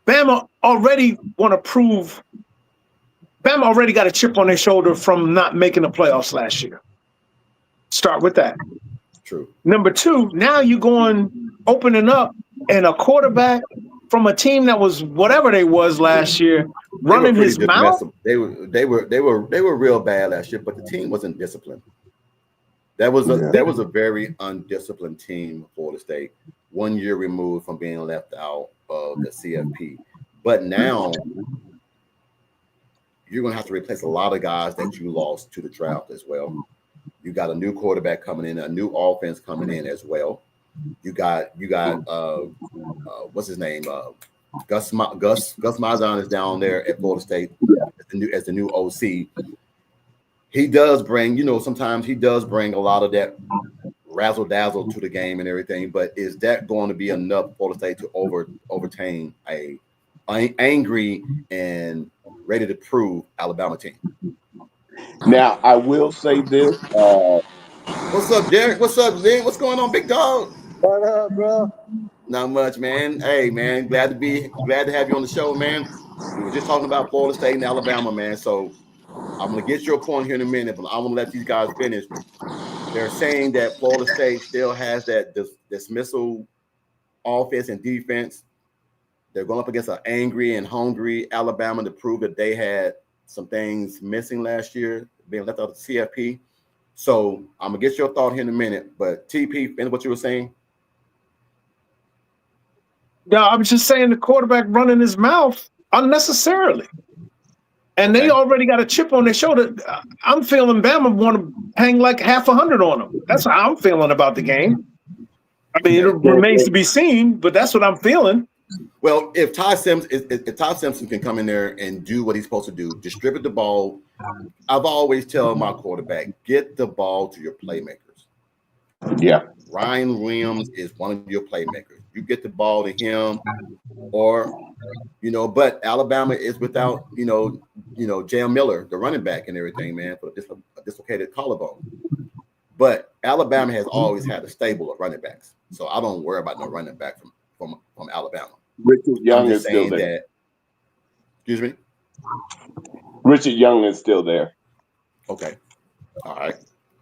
S3: Bama already want to prove. Bama already got a chip on their shoulder from not making the playoffs last year. Start with that.
S1: True.
S3: Number two, now you're going opening up and a quarterback from a team that was whatever they was last year running his mouth.
S1: They were real bad last year, but the team wasn't disciplined. That was a very undisciplined team for Florida State, 1 year removed from being left out of the CFP. But now you're going to have to replace a lot of guys that you lost to the draft as well. You got a new quarterback coming in, a new offense coming in as well. You got what's his name? Gus Malzahn is down there at Florida State as the new OC. He does bring, sometimes he does bring a lot of that razzle dazzle to the game and everything. But is that going to be enough for Florida State to overtake a angry and ready to prove Alabama team?
S2: Now, I will say this.
S1: What's up, Derek? What's up, Lynn? What's going on, big dog?
S4: What up, bro?
S1: Not much, man. Hey, man, glad to have you on the show, man. We were just talking about Florida State and Alabama, man. So I'm gonna get your point here in a minute, but I want to let these guys finish. They're saying that Florida State still has that dismissal offense and defense. They're going up against an angry and hungry Alabama to prove that they had some things missing last year, being left out of the CFP. So I'm gonna get your thought here in a minute, but TP, and what you were saying?
S3: No, I was just saying the quarterback running his mouth unnecessarily. And they already got a chip on their shoulder. I'm feeling Bama want to hang like 100 on them. That's how I'm feeling about the game. I mean, it remains to be seen, but that's what I'm feeling.
S1: Well, if Ty Simpson can come in there and do what he's supposed to do, distribute the ball. I've always tell my quarterback, get the ball to your playmakers.
S2: Yeah.
S1: Ryan Williams is one of your playmakers. You get the ball to him, or but Alabama is without Jam Miller, the running back, and everything, man, for a dislocated collarbone. But Alabama has always had a stable of running backs, so I don't worry about no running back from Alabama.
S2: Richard Young is still there.
S1: Excuse me?
S2: Richard Young is still there.
S1: Okay. All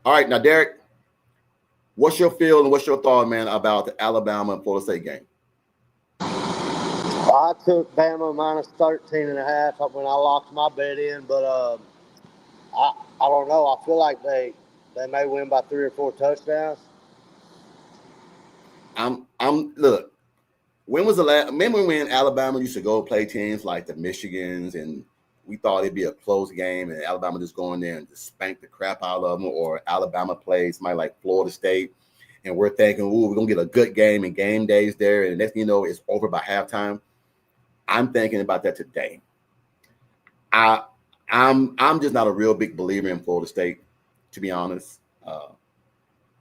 S1: right. Now, Derek, what's your feel and what's your thought, man, about the Alabama and Florida State game?
S4: I took Bama minus 13.5 when I locked my bet in, but I don't know. I feel like they may win by 3 or 4 touchdowns.
S1: Look. When was the last? Remember when Alabama used to go play teams like the Michigans, and we thought it'd be a close game, and Alabama just go in there and just spank the crap out of them, or Alabama plays somebody like Florida State, and we're thinking, "Ooh, we're gonna get a good game and game days there," and next thing you know, it's over by halftime. I'm thinking about that today. I'm just not a real big believer in Florida State, to be honest.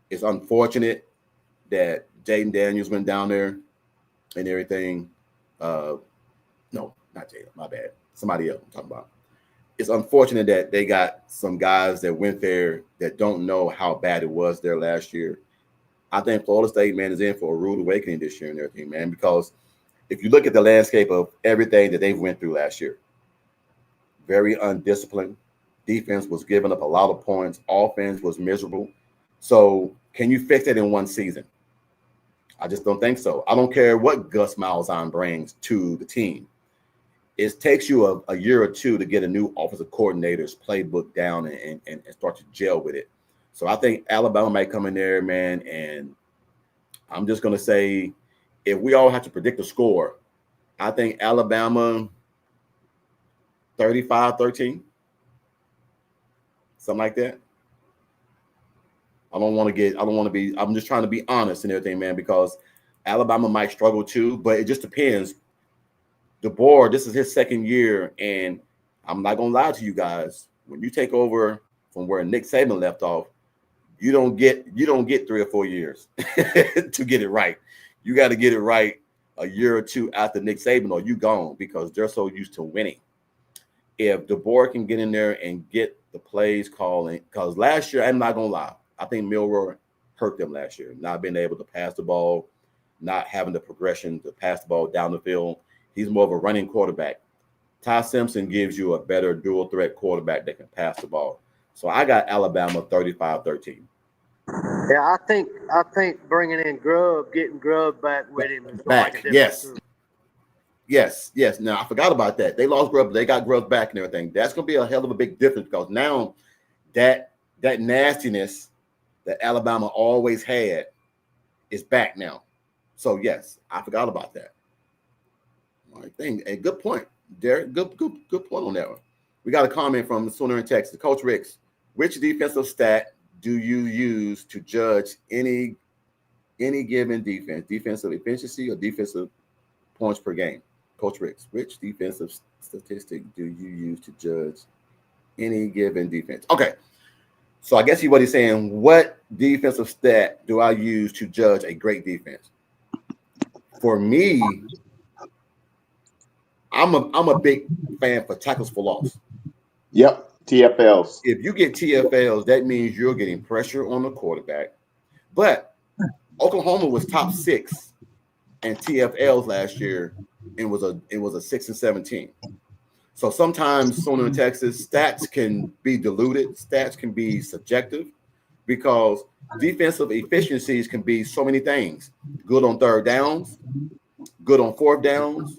S1: It's unfortunate that Jaden Daniels went down there and everything. No, not Jalen, my bad. Somebody else I'm talking about. It's unfortunate that they got some guys that went there that don't know how bad it was there last year. I think Florida State, man, is in for a rude awakening this year and everything, man, because if you look at the landscape of everything that they went through last year, very undisciplined. Defense was giving up a lot of points. Offense was miserable. So can you fix it in one season? I just don't think so. I don't care what Gus Malzahn brings to the team. It takes you a year or two to get a new offensive coordinator's playbook down and start to gel with it. So I think Alabama might come in there, man, and I'm just going to say, if we all have to predict the score, I think Alabama 35-13, something like that. I don't want to be. I'm just trying to be honest and everything, man, because Alabama might struggle too, but it just depends. DeBoer, this is his second year, and I'm not gonna lie to you guys. When you take over from where Nick Saban left off, you don't get 3 or 4 years to get it right. You got to get it right a year or two after Nick Saban, or you gone, because they're so used to winning. If DeBoer can get in there and get the plays calling, because last year, I'm not gonna lie, I think Milroe hurt them last year, not being able to pass the ball, not having the progression to pass the ball down the field. He's more of a running quarterback. Ty Simpson gives you a better dual threat quarterback that can pass the ball. So I got Alabama 35-13.
S4: Yeah, I think bringing in Grubb, getting Grubb back with him is going to make a difference.
S1: Yes. Yes. Now, I forgot about that. They lost Grubb. They got Grubb back and everything. That's going to be a hell of a big difference, because now that nastiness that Alabama always had is back now. So, yes, I forgot about that. I think a good point, Derek. Good point on that one. We got a comment from Sooner in Texas. Coach Ricks, which defensive stat do you use to judge any given defense? Defensive efficiency or defensive points per game? Coach Ricks, which defensive statistic do you use to judge any given defense? Okay, so I guess what he's saying, what defensive stat do I use to judge a great defense? For me, I'm a big fan for tackles for loss.
S2: Yep, TFLs.
S1: If you get TFLs, that means you're getting pressure on the quarterback. But Oklahoma was top 6 in TFLs last year, and was a 6-17. So sometimes, Sooner in Texas, stats can be diluted. Stats can be subjective, because defensive efficiencies can be so many things. Good on third downs, good on fourth downs,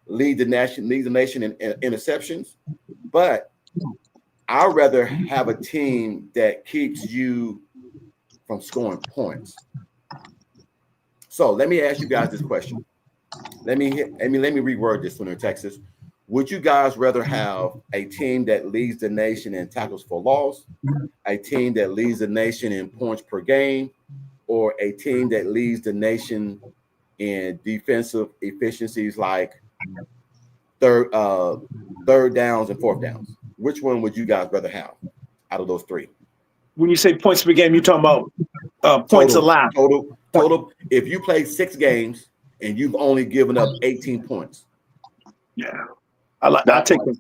S1: lead the nation in interceptions. But I'd rather have a team that keeps you from scoring points. So let me ask you guys this question. Let me reword this one in Texas. Would you guys rather have a team that leads the nation in tackles for loss, a team that leads the nation in points per game, or a team that leads the nation in defensive efficiencies like third downs and fourth downs? Which one would you guys rather have out of those three?
S3: When you say points per game, you're talking about points allowed.
S1: Total. If you play 6 games and you've only given up 18 points.
S3: Yeah. I'll take that.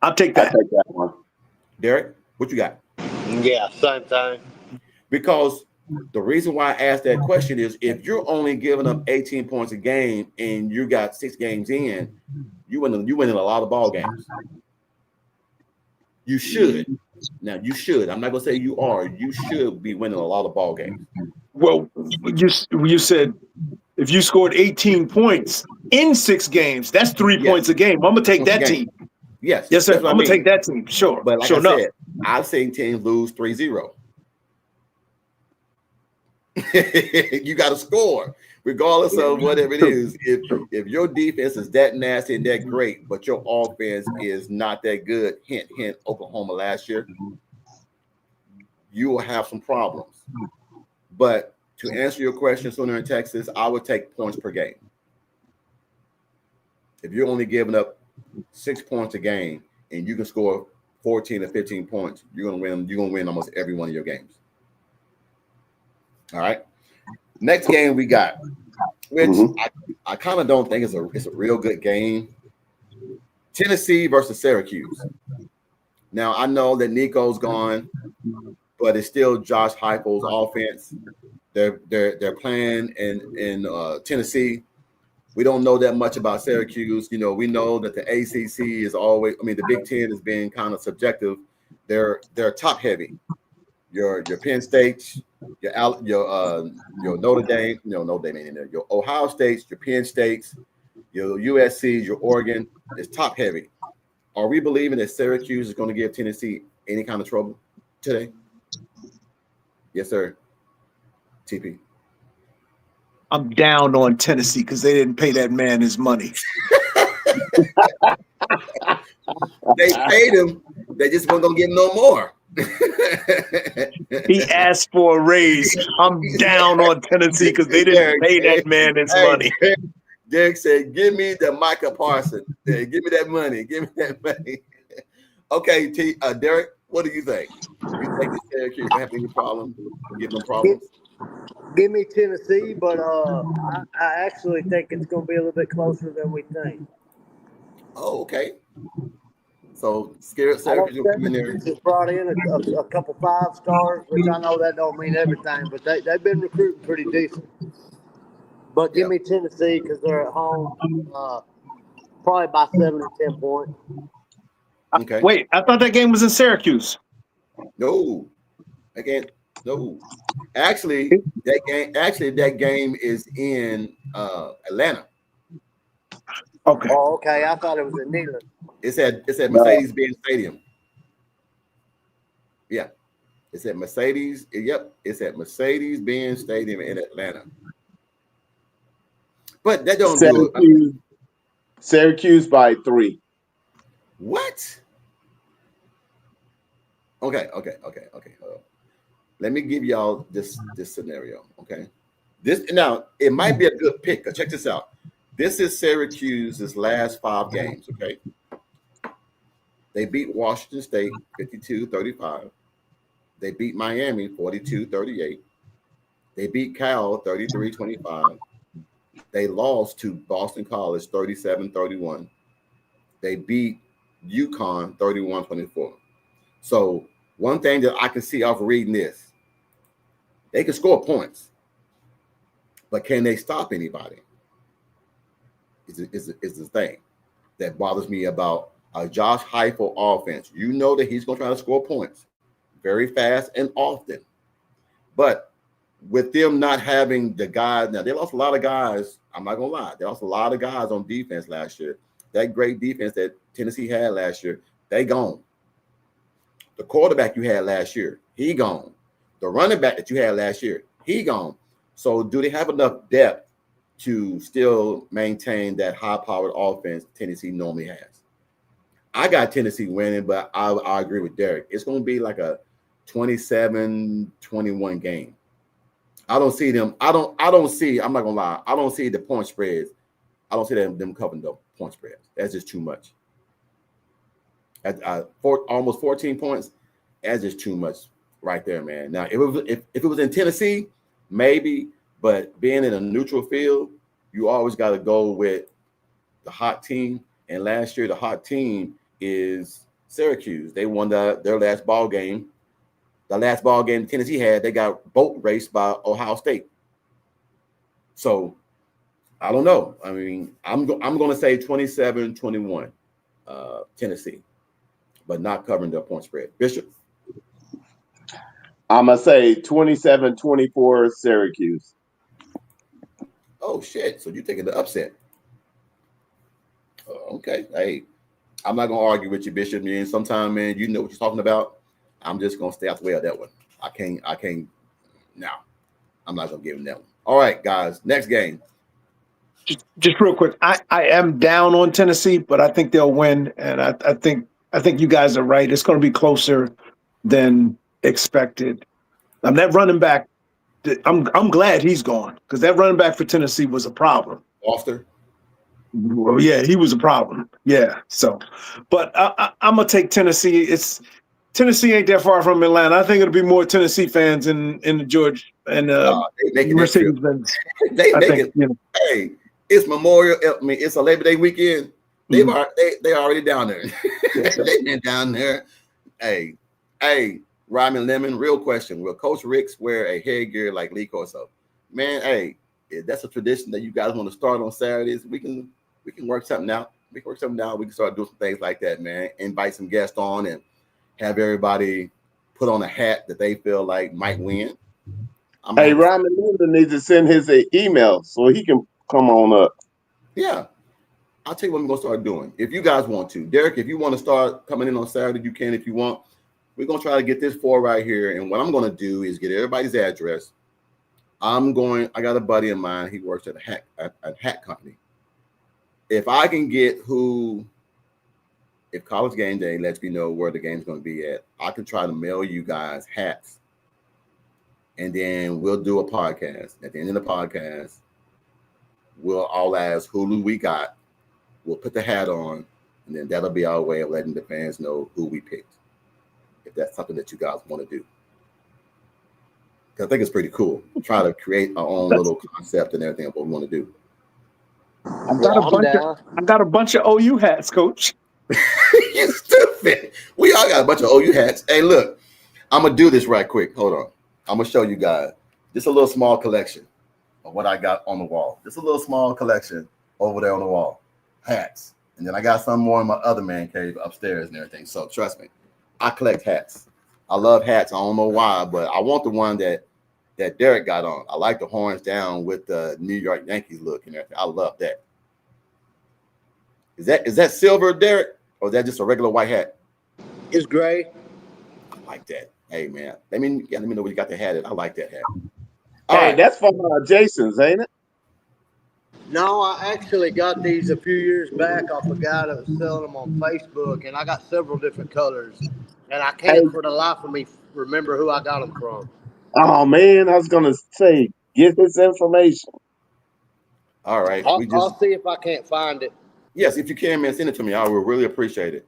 S3: I'll take that
S2: one.
S1: Derek, what you got?
S4: Yeah, same thing.
S1: Because the reason why I asked that question is, if you're only giving up 18 points a game and you got 6 games in, you winning a lot of ball games. You should. Now, you should. I'm not going to say you are. You should be winning a lot of ball games.
S3: Well, you said if you scored 18 points in 6 games, that's 3 points a game. I'm going to take that team.
S1: Yes,
S3: sir. I'm going to take that team. Sure.
S1: But like I said, I've seen teams lose 3-0. You got to score, regardless of whatever it is. If your defense is that nasty and that great, but your offense is not that good, hint, Oklahoma last year, you will have some problems. But to answer your question, Sooner in Texas, I would take points per game. If you're only giving up 6 points a game and you can score 14 or 15 points, you're gonna win. You're gonna win almost every one of your games. All right. Next game we got, which I kind of don't think it's a real good game. Tennessee versus Syracuse. Now I know that Nico's gone, but it's still Josh Heupel's offense. They're playing in Tennessee. We don't know that much about Syracuse. You know, we know that the ACC is always. I mean, the Big Ten is being kind of subjective. They're top heavy. Your Penn State, your Notre Dame. No, Notre Dame ain't in there. Your Ohio States, your Penn States, your USC, your Oregon is top heavy. Are we believing that Syracuse is going to give Tennessee any kind of trouble today? Yes, sir. TP.
S3: I'm down on Tennessee because they didn't pay that man his money.
S1: They paid him. They just weren't going to give him no more.
S3: He asked for a raise. I'm down on Tennessee because they didn't pay that man his money.
S1: Derek said, "Give me the Micah Parsons. Give me that money. Give me that money." Okay, Derek, what do you think? You think that Syracuse have any problem? Give them problems?
S4: Give me Tennessee, but I actually think it's going to be a little bit closer than we think.
S1: Oh, okay. So Syracuse
S4: I know
S1: will come in there.
S4: Syracuse has brought in a couple 5 stars, which I know that don't mean everything, but they've been recruiting pretty decent. But give me Tennessee because they're at home, probably by 7 or 10 points.
S1: Okay.
S3: Wait, I thought that game was in Syracuse.
S1: No, again, no. Actually, that game is in Atlanta.
S3: Okay.
S4: Oh, okay. I thought it was in Neyland.
S1: It's at Mercedes-Benz Stadium. Yeah, it's at Mercedes. Yep, it's at Mercedes-Benz Stadium in Atlanta. But that don't do it.
S2: Syracuse by 3.
S1: What? Okay. Let me give y'all this scenario. Okay, now it might be a good pick. Check this out. This is Syracuse's last 5 games. Okay, they beat Washington State 52-35. They beat Miami 42-38. They beat Cal 33-25. They lost to Boston College 37-31. They beat UConn 31-24. So one thing that I can see off reading this, they can score points, but can they stop anybody? Is the thing that bothers me about a Josh Heupel offense. You know that he's going to try to score points very fast and often, but with them not having the guys, now they lost a lot of guys. I'm not gonna lie, they lost a lot of guys on defense last year. That great defense that Tennessee had last year, they gone. The quarterback you had last year, he gone. The running back that you had last year, he gone. So do they have enough depth to still maintain that high-powered offense Tennessee normally has? I got Tennessee winning, but I agree with Derek. It's going to be like a 27-21 game. I don't see them. I'm not gonna lie. I don't see the point spreads. I don't see them covering the point spreads. That's just too much. At almost 14 points, that's just too much right there, man. Now, if it was in Tennessee, maybe, but being in a neutral field, you always got to go with the hot team. And last year, the hot team is Syracuse. They won their last ball game. The last ball game Tennessee had, they got boat raced by Ohio State. So I don't know. I mean, I'm going to say 27-21 Tennessee, but not covering the point spread. Bishop?
S2: I'm going to say 27-24 Syracuse.
S1: Oh, shit. So you're taking the upset. Okay. Hey, I'm not going to argue with you, Bishop. Man, sometime, man, you know what you're talking about. I'm just going to stay out the way of that one. I can't. No, I'm not going to give him that one. All right, guys. Next game.
S3: Just real quick. I am down on Tennessee, but I think they'll win. And I think you guys are right. It's going to be closer than expected. That running back, I'm glad he's gone because that running back for Tennessee was a problem.
S1: Foster?
S3: Well, yeah, he was a problem. Yeah. So, but I'm going to take Tennessee. Tennessee ain't that far from Atlanta. I think it'll be more Tennessee fans in the George and Mercedes-Benz.
S1: They make it. You know. Hey, it's Memorial. I mean, it's a Labor Day weekend. They already down there. They've been down there. Hey, Ryman Lemon. Real question: will Coach Ricks wear a headgear like Lee Corso? Man, hey, if that's a tradition that you guys want to start on Saturdays, we can work something out. We can start doing some things like that, man. Invite some guests on and have everybody put on a hat that they feel like might win.
S2: Hey, Ryman Linda needs to send his email so he can come on up.
S1: Yeah. I'll tell you what I'm going to start doing. If you guys want to. Derek, if you want to start coming in on Saturday, you can if you want. We're going to try to get this 4 right here. And what I'm going to do is get everybody's address. I got a buddy of mine. He works at a hat company. If I can get if College Game Day lets me know where the game's going to be at, I can try to mail you guys hats, and then we'll do a podcast. At the end of the podcast, we'll all ask who we got. We'll put the hat on, and then that'll be our way of letting the fans know who we picked. If that's something that you guys want to do. I think it's pretty cool. Try to create our own little concept and everything of what we want to do.
S3: I got a bunch of OU hats, Coach.
S1: You stupid. We all got a bunch of OU hats. Hey, look, I'm gonna do this right quick. Hold on. I'm gonna show you guys just a little small collection of what I got on the wall. Just a little small collection over there on the wall. Hats. And then I got some more in my other man cave upstairs and everything. So trust me, I collect hats. I love hats. I don't know why, but I want the one that Derek got on. I like the horns down with the New York Yankees look and everything. I love that. Is that silver, Derek, or is that just a regular white hat?
S4: It's gray.
S1: I like that. Hey man, let me know where you got the hat at. I like that hat.
S2: All right, that's from Jason's, ain't it?
S4: No, I actually got these a few years back off a guy that was selling them on Facebook, and I got several different colors, and I can't for the life of me remember who I got them from.
S2: Oh man, I was gonna say, get this information.
S1: All right,
S4: I'll see if I can't find it.
S1: Yes, if you can, man, send it to me. I will really appreciate it.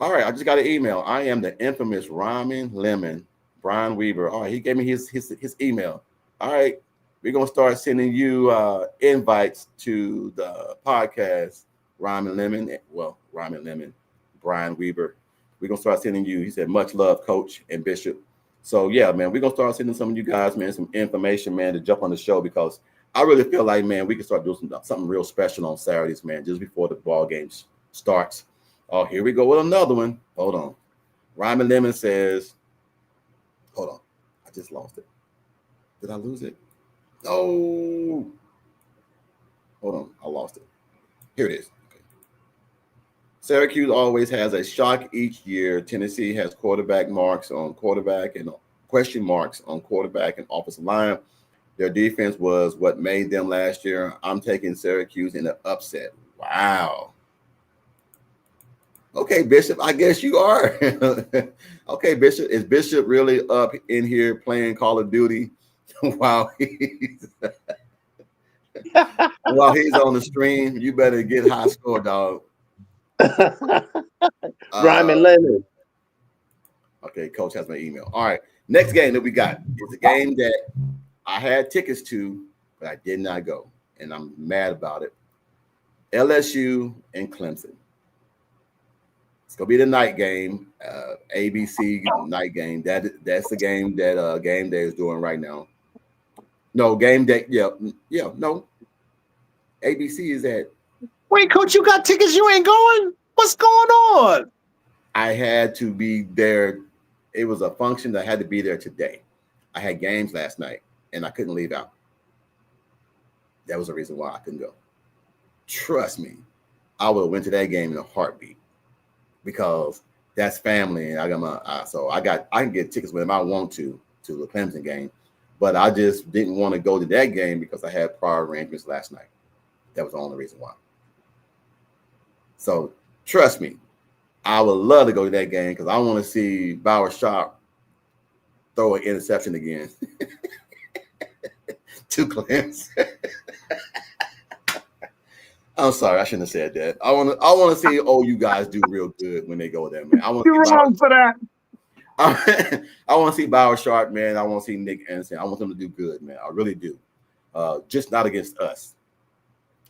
S1: All right, I just got an email. I am the infamous Rhyming Lemon, Brian Weaver. All right, he gave me his email. All right, we're gonna start sending you invites to the podcast, Rhyming Lemon. Well, Rhyming Lemon, Brian Weaver. We're gonna start sending you. He said, "Much love, Coach and Bishop." So yeah, man, we're gonna start sending some of you guys, man, some information, man, to jump on the show because I really feel like, man, we can start doing something real special on Saturdays, man, just before the ball game starts. Oh, here we go with another one. Hold on. Ryman Lemon says, hold on. I just lost it. Did I lose it? No. Hold on. I lost it. Here it is. Okay. Syracuse always has a shock each year. Tennessee has quarterback marks on quarterback and question marks on quarterback and offensive line. Their defense was what made them last year. I'm taking Syracuse in an upset. Wow. Okay, Bishop, I guess you are. Okay, Bishop, is Bishop really up in here playing Call of Duty while he's on the stream? You better get high score, dog.
S2: Rhyming Leonard.
S1: Okay, Coach has my email. All right, next game that we got is a game that I had tickets to, but I did not go, and I'm mad about it. LSU and Clemson. It's gonna be the night game, ABC night game. That's the game that Game Day is doing right now. No, Game Day. Yeah, no. ABC is at.
S3: Wait, Coach, you got tickets? You ain't going? What's going on?
S1: I had to be there. It was a function that I had to be there today. I had games last night, and I couldn't leave out. That was the reason why I couldn't go. Trust me, I would have went to that game in a heartbeat because that's family, and I can get tickets whenever I want to the Clemson game, but I just didn't want to go to that game because I had prior arrangements last night. That was the only reason why. So trust me, I would love to go to that game because I want to see Bauer Sharp throw an interception again to Clemson. I'm sorry, I shouldn't have said that. I want to see you guys do real good when they go there, man.
S3: You're wrong for that.
S1: I want to see Bauer Sharp, man. I want to see Nick Anderson. I want them to do good, man. I really do. Just not against us.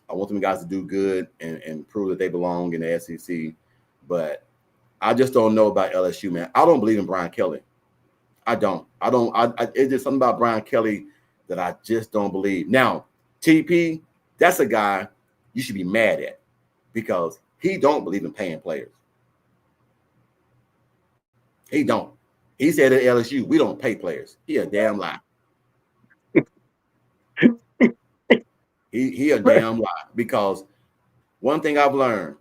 S1: I want them guys to do good and prove that they belong in the SEC. But I just don't know about LSU, man. I don't believe in Brian Kelly. I don't. It's just something about Brian Kelly that I just don't believe. Now, TP, that's a guy you should be mad at because he don't believe in paying players. He don't. He said at LSU, we don't pay players. He a damn lie. He a damn lie because one thing I've learned,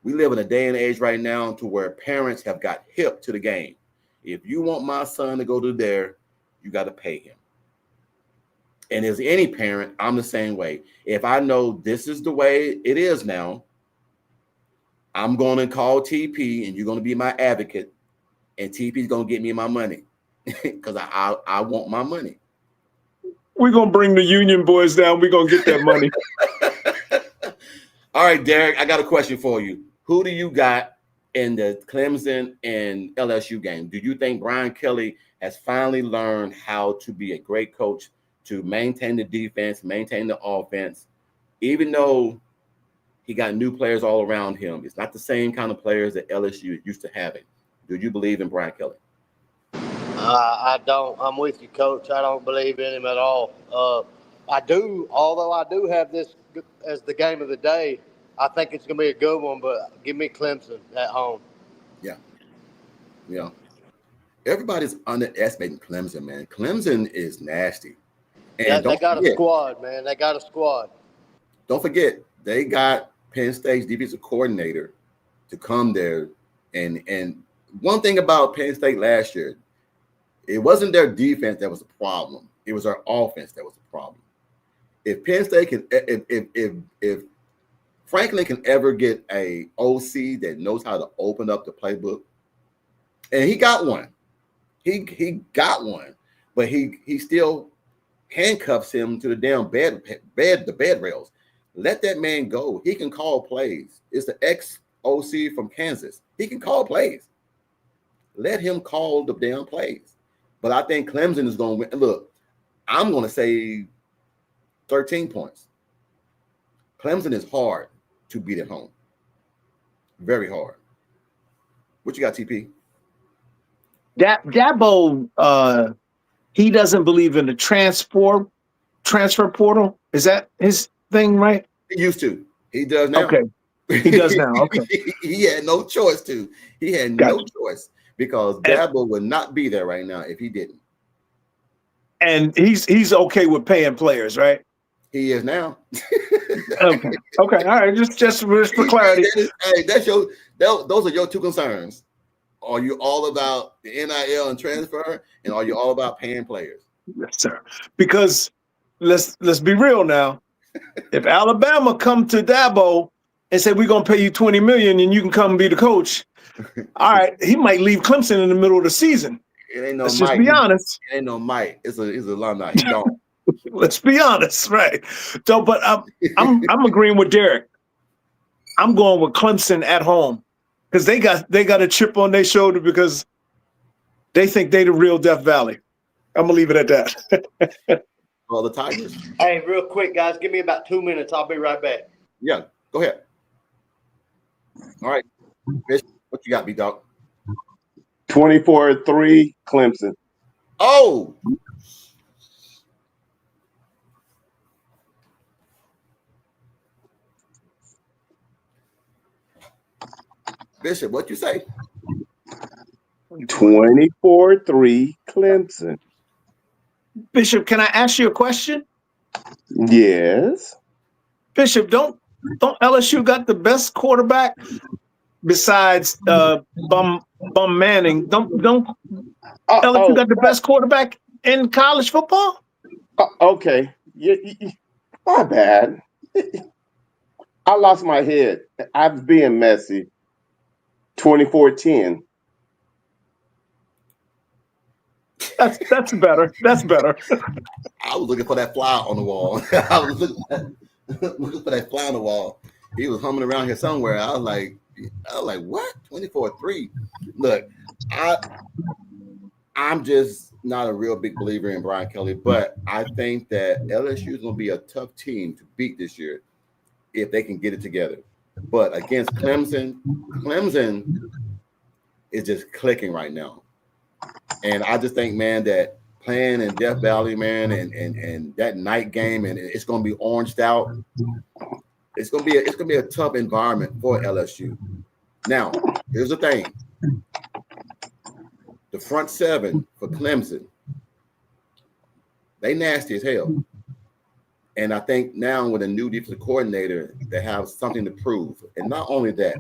S1: we live in a day and age right now to where parents have got hip to the game. If you want my son to go to there, you got to pay him. And as any parent, I'm the same way. If I know this is the way it is now, I'm going to call TP, and you're going to be my advocate, and TP's going to get me my money because I want my money.
S3: We're going to bring the union boys down. We're going to get that money.
S1: All right, Derek, I got a question for you. Who do you got in the Clemson and LSU game? Do you think Brian Kelly has finally learned how to be a great coach, to maintain the defense, maintain the offense, even though he got new players all around him? It's not the same kind of players that LSU used to having. Do you believe in Brian Kelly?
S4: I don't. I'm with you, Coach. I don't believe in him at all. I do, although I do have this as the game of the day. I think it's going to be a good one, but give me Clemson at home.
S1: Yeah. Everybody's underestimating Clemson, man. Clemson is nasty. And
S4: they got a squad, man. They got a squad.
S1: Don't forget, they got Penn State's defensive coordinator to come there. And one thing about Penn State last year, it wasn't their defense that was the problem. It was their offense that was the problem. If Penn State can, if Franklin can ever get a OC that knows how to open up the playbook, and he got one, he got one, but he still handcuffs him to the damn bed rails. Let that man go. He can call plays. It's the ex-OC from Kansas. He can call plays. Let him call the damn plays. But I think Clemson is going to win. Look, I'm going to say 13 points. Clemson is hard to beat at home. Very hard. What you got, TP?
S3: Dabo, he doesn't believe in the transfer portal. Is that his thing, right?
S1: He used to. He does now.
S3: Okay. He does now. Okay.
S1: He had no choice to. He had no choice because Dabo would not be there right now if he didn't. And
S3: he's okay with paying players, right?
S1: He is now.
S3: Okay. All right. Just for clarity.
S1: Hey, those are your two concerns. Are you all about the NIL and transfer, and are you all about paying players?
S3: Yes, sir. Because let's be real now. If Alabama come to Dabo and say we're gonna pay you $20 million and you can come and be the coach, all right, he might leave Clemson in the middle of the season.
S1: It ain't no
S3: Let's
S1: Mike.
S3: just be honest.
S1: It ain't no Mike. He's alumni. He don't.
S3: Let's be honest, right? So, but I'm agreeing with Derek. I'm going with Clemson at home because they got a chip on their shoulder because they think they the real Death Valley. I'm gonna leave it at that.
S1: Well, the Tigers.
S4: Hey, real quick, guys, give me about 2 minutes. I'll be right back.
S1: Yeah, go ahead. All right, Bishop, what you got, B-Dog?
S2: 24-3 Clemson.
S1: Oh. Bishop, what you say?
S2: 24-3 Clemson.
S3: Bishop, can I ask you a question?
S2: Yes.
S3: Bishop, don't LSU got the best quarterback besides Bum Manning? Don't LSU got the best quarterback in college football?
S2: Okay. My bad. I lost my head. I was being messy. 24-10.
S3: That's better. That's better.
S1: I was looking for that fly on the wall. I was looking for that fly on the wall. He was humming around here somewhere. I was like, what? 24-3. Look, I'm just not a real big believer in Brian Kelly, but I think that LSU is going to be a tough team to beat this year if they can get it together. But against Clemson is just clicking right now. And I just think, man, that playing in Death Valley, man, and that night game, and it's going to be oranged out. It's going to be a tough environment for LSU. Now, here's the thing: the front seven for Clemson, they nasty as hell. And I think now with a new defensive coordinator, they have something to prove. And not only that,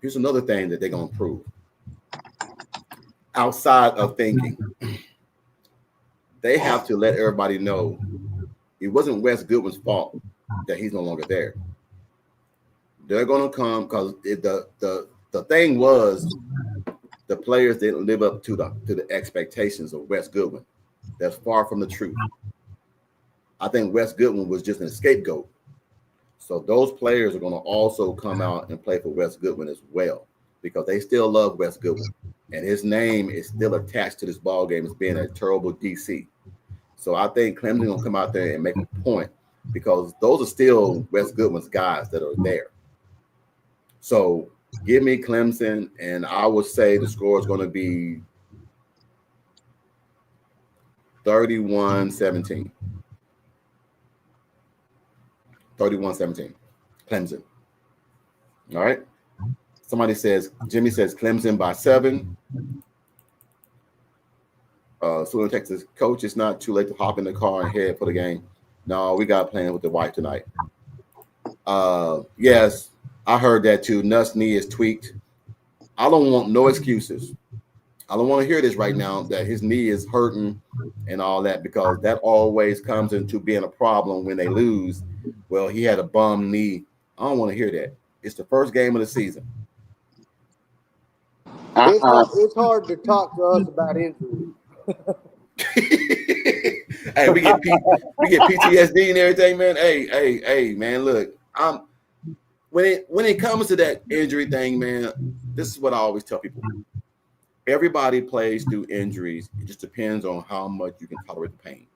S1: here's another thing that they're going to prove. Outside of thinking, they have to let everybody know it wasn't Wes Goodwin's fault that he's no longer there. They're gonna come because the thing was the players didn't live up to the expectations of Wes Goodwin. That's far from the truth. I think Wes Goodwin was just a scapegoat. So those players are going to also come out and play for Wes Goodwin as well because they still love Wes Goodwin. And his name is still attached to this ball game as being a terrible DC. So I think Clemson going to come out there and make a point because those are still Wes Goodwin's guys that are there. So give me Clemson, and I would say the score is going to be 31-17. 31-17. Clemson. All right. Jimmy says Clemson by 7. Southern Texas coach, it's not too late to hop in the car and head for the game. No, we got playing with the wife tonight. Yes, I heard that too. Nuss knee is tweaked. I don't want no excuses. I don't want to hear this right now that his knee is hurting and all that because that always comes into being a problem when they lose. Well, he had a bum knee. I don't want to hear that. It's the first game of the season.
S4: It's hard to talk to us about injury.
S1: Hey, we get PTSD and everything, man. Hey, man. Look, when it comes to that injury thing, man, this is what I always tell people. Everybody plays through injuries. It just depends on how much you can tolerate the pain.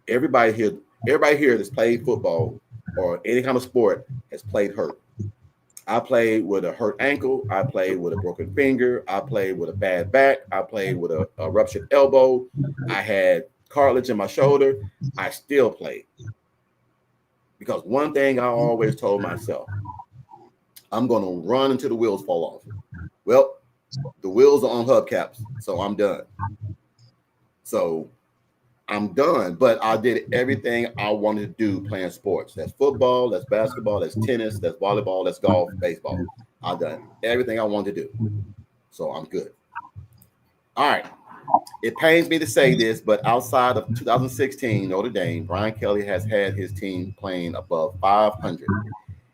S1: Everybody here that's played football or any kind of sport has played hurt. I played with a hurt ankle. I played with a broken finger. I played with a bad back. I played with a ruptured elbow. I had cartilage in my shoulder. I still played. Because one thing I always told myself, I'm going to run until the wheels fall off. Well, the wheels are on hubcaps, so I'm done. But I did everything I wanted to do playing sports. That's football, that's basketball, that's tennis, that's volleyball, that's golf, baseball. I've done everything I wanted to do. So I'm good. All right. It pains me to say this, but outside of 2016 Notre Dame, Brian Kelly has had his team playing above 500.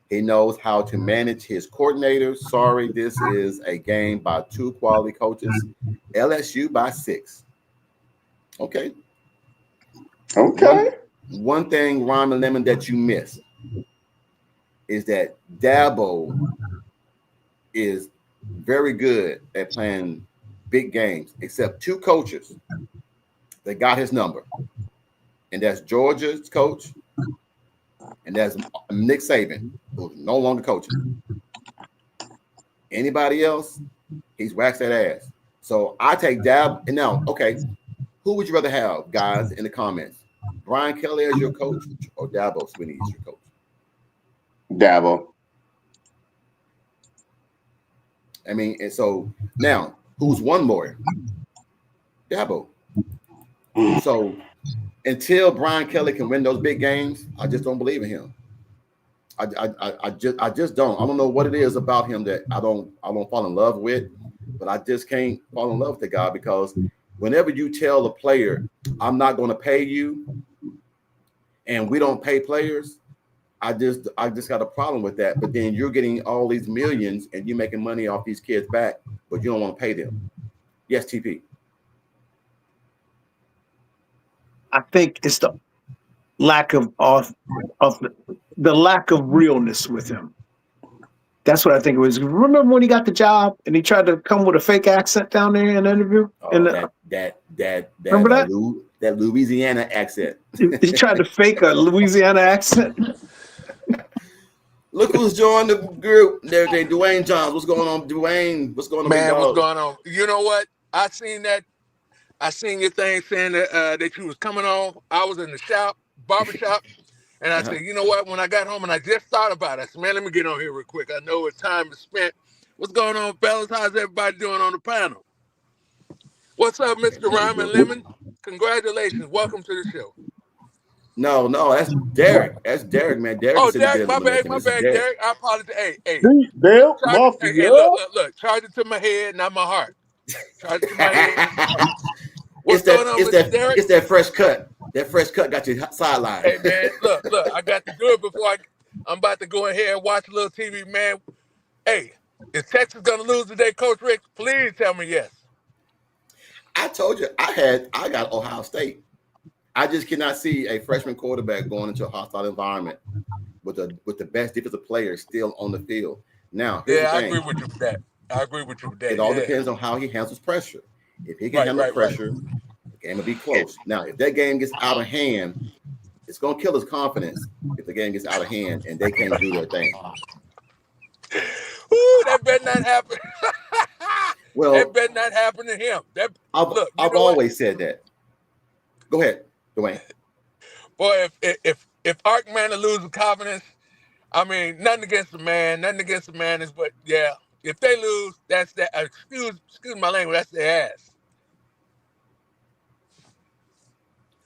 S1: He knows how to manage his coordinators. Sorry, this is a game by 2 quality coaches. LSU by 6. Okay. One thing, Ron Lemon, that you missed is that Dabo is very good at playing big games, except 2 coaches that got his number. And that's Georgia's coach, and that's Nick Saban, who's no longer coaching. Anybody else, he's waxed that ass. So I take Dabo. And now, okay, who would you rather have, guys, in the comments? Brian Kelly as your coach or Dabo Swinney as your coach?
S2: Dabo.
S1: I mean, and so now, who's one more? Dabo. So until Brian Kelly can win those big games, I just don't believe in him. I just don't. I don't know what it is about him that I don't fall in love with, but I just can't fall in love with the guy because whenever you tell a player, I'm not going to pay you, and we don't pay players, I just got a problem with that. But then you're getting all these millions and you're making money off these kids back, but you don't want to pay them. Yes, TP.
S3: I think it's the lack of the lack of realness with him. That's what I think it was. Remember when he got the job and he tried to come with a fake accent down there in the interview?
S1: Oh,
S3: remember that?
S1: That Louisiana accent.
S3: He tried to fake a Louisiana accent.
S1: Look who's joined the group. There's Dwayne Johns. What's going on, Dwayne? What's going on,
S5: man? What's going on? You know what? I seen your thing saying that you was coming on. I was in the barbershop, and I said, you know what? When I got home and I just thought about it, I said, man, let me get on here real quick. I know it's time is spent. What's going on, fellas? How's everybody doing on the panel? What's up, Mr. Ryman Lemon? Congratulations. Welcome to the show.
S1: No, that's Derek. That's Derek, man. Derek.
S5: Oh, Derek, my bad, Derek. I apologize. Hey,
S2: Bill,
S5: look, charge it to my head, not my heart. Charge it to my head. What's going on, Mr.
S1: Derek? It's that fresh cut. That fresh cut got you sidelined.
S5: Hey, man, look, I got to do it before I'm about to go ahead and watch a little TV, man. Hey, is Texas gonna lose today, Coach Rick? Please tell me yes.
S1: I told you I got Ohio State. I just cannot see a freshman quarterback going into a hostile environment with the best defensive players still on the field. Now, here's the
S5: Yeah, I
S1: thing.
S5: agree with you with that. I agree with you with that.
S1: It all
S5: Yeah.
S1: depends on how he handles pressure. If he can
S5: Right,
S1: handle
S5: right,
S1: pressure, the game will be close. Now, if that game gets out of hand, it's going to kill his confidence if the game gets out of hand and they can't do their thing.
S5: Ooh, that better not happen. That
S1: Well,
S5: better not happen to him.
S1: I've always said that. Go ahead, Dwayne.
S5: Boy, if Arkman loses confidence, I mean, nothing against the man, but yeah, if they lose, that's that. Excuse my language, that's their ass.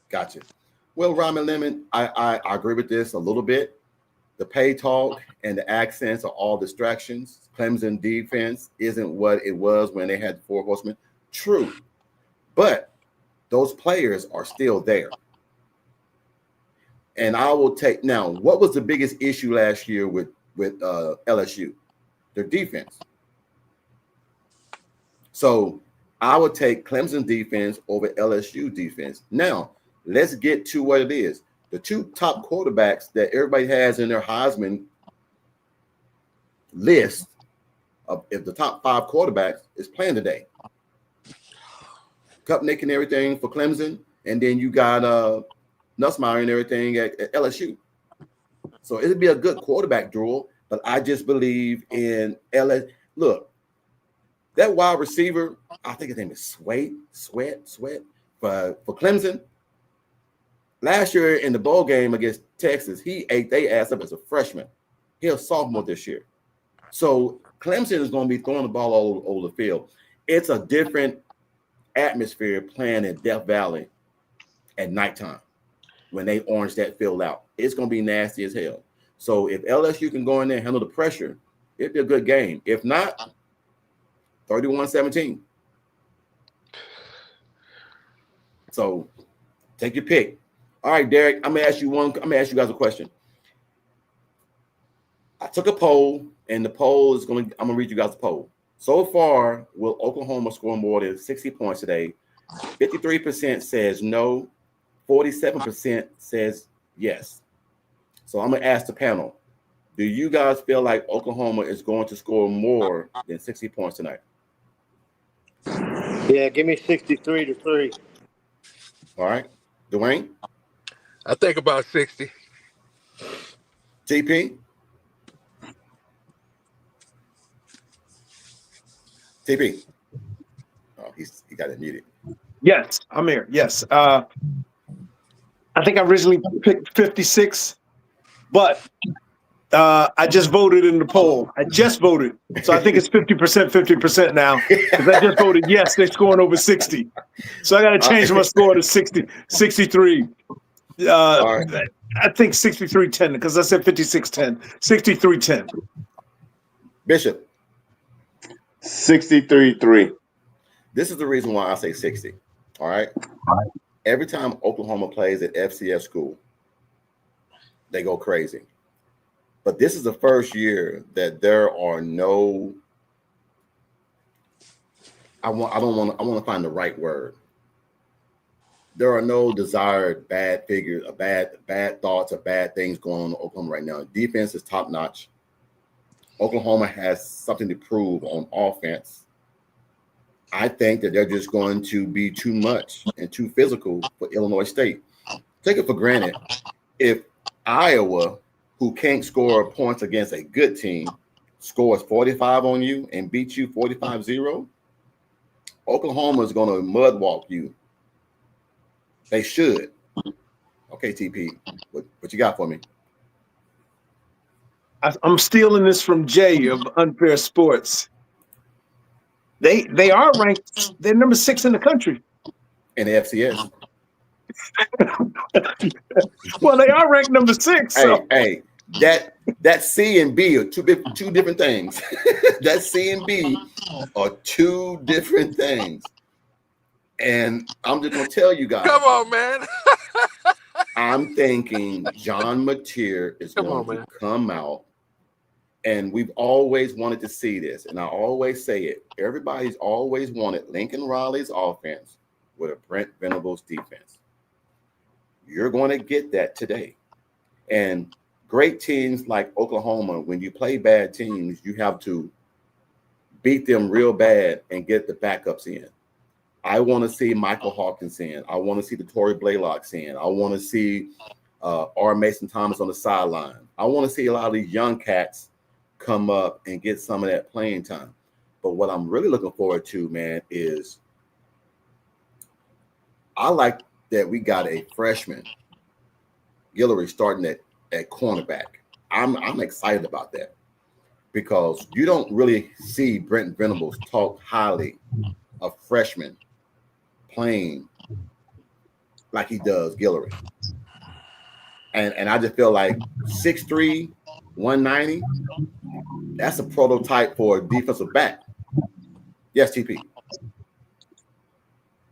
S1: Gotcha. Well, Ramen Lemon, I agree with this a little bit. The pay talk and the accents are all distractions. Clemson defense isn't what it was when they had the four horsemen. True. But those players are still there. And I will take now, what was the biggest issue last year with LSU? Their defense. So I would take Clemson defense over LSU defense. Now, let's get to what it is. The two top quarterbacks that everybody has in their Heisman list of if the top 5 quarterbacks is playing today. Cupnick and everything for Clemson, and then you got Nussmeier and everything at LSU. So it'd be a good quarterback duel, but I just believe in LSU. Look, that wide receiver, I think his name is Sweat for Clemson. Last year in the bowl game against Texas, he ate their ass up as a freshman. He's a sophomore this year. So Clemson is going to be throwing the ball all over the field. It's a different atmosphere playing in Death Valley at nighttime when they orange that field out. It's going to be nasty as hell. So if LSU can go in there and handle the pressure, it'd be a good game. If not, 31-17. So take your pick. All right, Derek, I'm gonna ask you guys a question. I took a poll, and the poll is I'm gonna read you guys the poll. So far, will Oklahoma score more than 60 points today? 53% says no, 47% says yes. So I'm gonna ask the panel: do you guys feel like Oklahoma is going to score more than 60 points tonight?
S4: Yeah, give me 63-3.
S1: All right, Dwayne?
S5: I think about 60.
S1: TP? TP? Oh, he got it muted.
S3: Yes, I'm here. Yes. I think I originally picked 56, but I just voted in the poll. I just voted. So I think it's 50% now. Because I just voted yes, they're scoring over 60. So I got to change my score to 63.
S1: Right.
S3: I think 63-10 because I said 56-10. 63-10.
S1: Bishop?
S2: 63-3.
S1: This is the reason why I say 60. All right. Every time Oklahoma plays at FCS school, they go crazy. But this is the first year that there are no. I want to find the right word. There are no desired bad figures, bad thoughts, or bad things going on in Oklahoma right now. Defense is top notch. Oklahoma has something to prove on offense. I think that they're just going to be too much and too physical for Illinois State. Take it for granted. If Iowa, who can't score points against a good team, scores 45 on you and beats you 45-0, Oklahoma is going to mud walk you. They should. Okay, TP, what you got for me?
S3: I'm stealing this from Jay of Unfair Sports. They are ranked. They're number 6 in the country.
S1: In the FCS.
S3: Well, they are ranked number 6. So.
S1: Hey, that C and B are two different things. That C and B are 2 different things. And I'm just gonna tell you guys.
S5: Come on, man.
S1: I'm thinking John Mateer is going to come out, and we've always wanted to see this, and I always say it. Everybody's always wanted Lincoln Riley's offense with a Brent Venables defense. You're going to get that today. And great teams like Oklahoma, when you play bad teams, you have to beat them real bad and get the backups in. I want to see Michael Hawkins in. I want to see the Torrey Blaylocks in. I want to see R. Mason Thomas on the sideline. I want to see a lot of these young cats come up and get some of that playing time. But what I'm really looking forward to, man, is I like that we got a freshman, Guillory, starting at cornerback. I'm excited about that because you don't really see Brent Venables talk highly of freshmen playing like he does Guillory. And I just feel like 6'3", 190, that's a prototype for a defensive back. Yes, TP.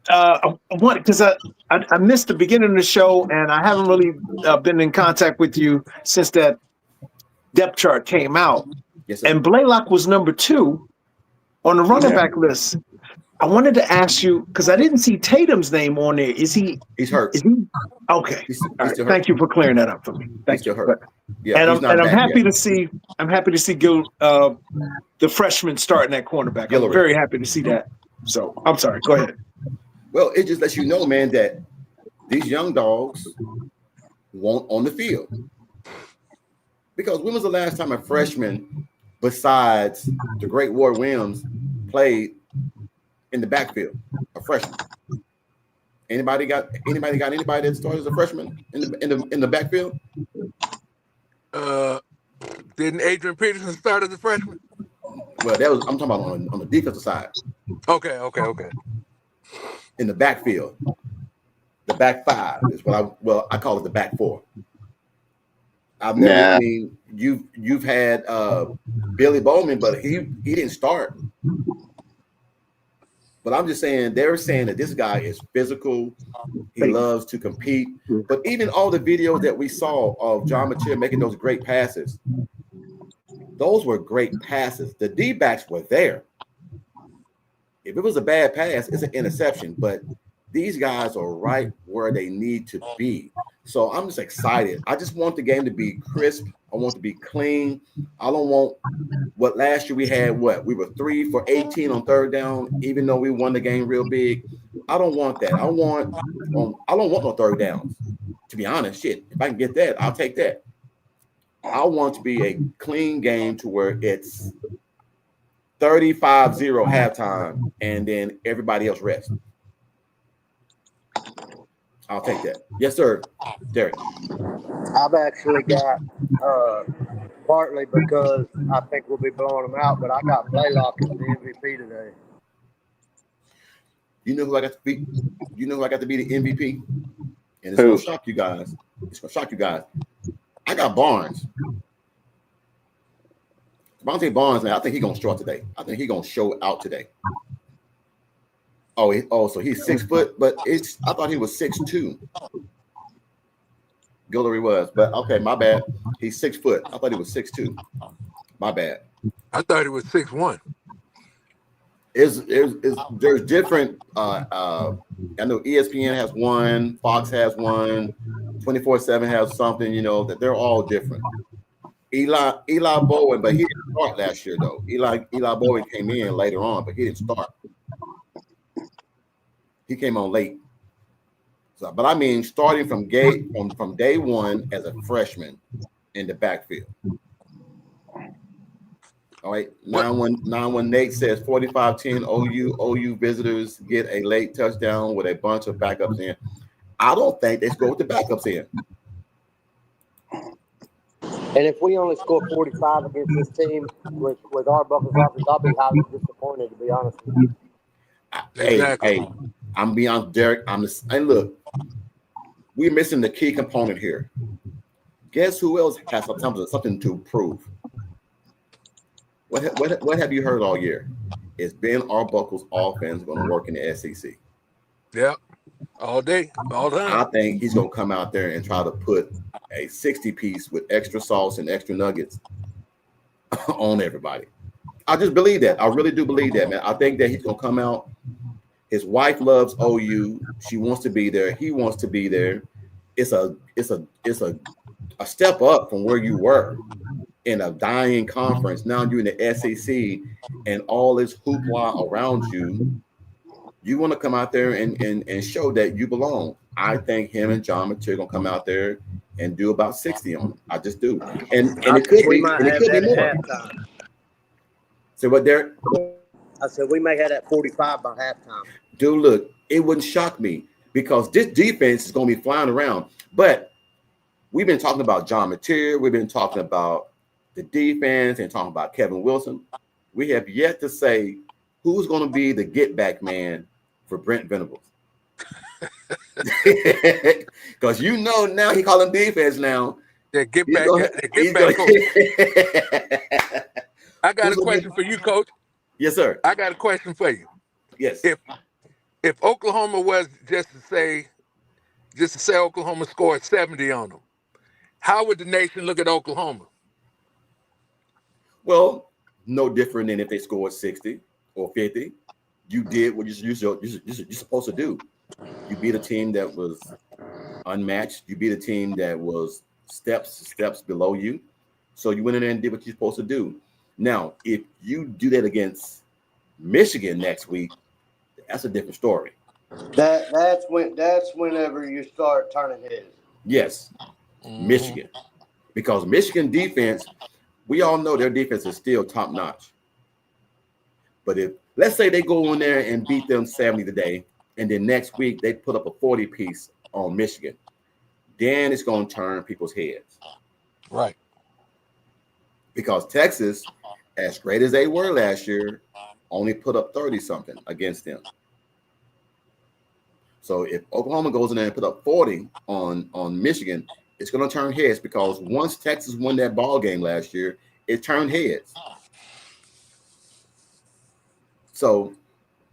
S3: Because I missed the beginning of the show, and I haven't really been in contact with you since that depth chart came out.
S1: Yes, sir.
S3: And Blaylock was number 2 on the running back list. I wanted to ask you, because I didn't see Tatum's name on there. Is he?
S1: He's hurt.
S3: Is he? Okay.
S1: He's
S3: All right.
S1: still hurt.
S3: Thank you for clearing that up for me. Thank you.
S1: Hurt. Yeah,
S3: and I'm happy to see. I'm happy to see the freshman starting at cornerback.
S1: Guillory.
S3: I'm very happy to see that. So I'm sorry. Go ahead.
S1: Well, it just lets you know, man, that these young dogs want on the field. Because when was the last time a freshman, besides the great Ward Williams, played in the backfield? A freshman. Anybody got anybody that started as a freshman in the backfield?
S5: Didn't Adrian Peterson start as a freshman?
S1: Well, I'm talking about on the defensive side.
S5: Okay.
S1: In the backfield, the back 5 is what I call it the back 4. I've never seen you've had Billy Bowman, but he didn't start. But I'm just saying they're saying that this guy is physical. He loves to compete. But even all the videos that we saw of John Mateer making those great passes, those were great passes. The D-backs were there. If it was a bad pass, it's an interception. But these guys are right where they need to be. So I'm just excited. I just want the game to be crisp. I want it to be clean. I don't want what last year we had. We were 3 for 18 on third down, even though we won the game real big. I don't want that. I don't want no third downs. To be honest, shit. If I can get that, I'll take that. I want to be a clean game to where it's 35-0 halftime, and then everybody else rests. I'll take that. Yes, sir. Derek.
S4: I've actually got partly because I think we'll be blowing them out, but I got Blaylock as the MVP today.
S1: You know who I got to be? You know who I got to be the MVP? And it's gonna shock you guys. I got Barnes. Devontae Barnes, man, I think he's gonna show out today. I think he's gonna show out today. So he's 6 foot, but I thought he was 6'2". Guillory was, but okay, my bad. He's 6 foot. I thought he was 6'2". My bad.
S5: I thought he was 6'1".
S1: There's different. I know ESPN has one, Fox has one, 24/7 has something. You know that they're all different. Eli Bowen, but he didn't start last year though. Eli Bowen came in later on, but he didn't start. He came on late. So, but I mean, starting from day one as a freshman in the backfield. All right. 9-1 Nate says 45-10 OU visitors get a late touchdown with a bunch of backups in. I don't think they score with the backups in.
S4: And if we only score 45 against this team with our Buckles offense, I'll be highly disappointed, to be honest with you.
S5: Exactly.
S1: Hey, I'm be honest, Derek. And look, we're missing the key component here. Guess who else has something to prove? What have you heard all year? Is Ben Arbuckle's offense going to work in the SEC?
S5: Yeah. All day, all the
S1: I
S5: time.
S1: think he's gonna come out there and try to put a 60 piece with extra sauce and extra nuggets on everybody. I just believe that. I really do believe that, man. I think that he's gonna come out. His wife loves OU. She wants to be there. He wants to be there. It's a step up from where you were in a dying conference. Now you're in the SEC and all this hoopla around you. You want to come out there and show that you belong. I think him and John Mateer gonna come out there and do about 60 on them. I just do. And
S4: I
S1: it
S4: said
S1: could
S4: we
S1: be
S4: might
S1: and it
S4: have
S1: could be
S4: that at
S1: more.
S4: halftime.
S1: So what Derek?
S4: I said we may have that 45 by halftime.
S1: Dude, look, it wouldn't shock me because this defense is gonna be flying around. But we've been talking about John Mateer, we've been talking about the defense and talking about Kevin Wilson. We have yet to say who's going to be the get back man for Brent Venables. Because now he calling defense now.
S5: That get back, that
S1: He's
S5: get back
S1: gonna,
S5: coach. I got
S1: Who's
S5: a
S1: gonna
S5: question for you, coach.
S1: Yes, sir.
S5: I got a question for you.
S1: Yes.
S5: If Oklahoma was just to say Oklahoma scored 70 on them, how would the nation look at Oklahoma?
S1: Well, no different than if they scored 60 or 50. You did what you're supposed to do. You beat a team that was unmatched. You beat a team that was steps below you. So you went in there and did what you're supposed to do. Now, if you do that against Michigan next week, that's a different story.
S4: That's whenever you start turning heads.
S1: Yes, Michigan. Because Michigan defense, we all know their defense is still top notch. But if let's say they go in there and beat them 70 today, and then next week they put up a 40 piece on Michigan, then it's going to turn people's heads.
S5: Right.
S1: Because Texas, as great as they were last year, only put up 30 something against them. So if Oklahoma goes in there and put up 40 on Michigan, it's going to turn heads because once Texas won that ball game last year, it turned heads. So,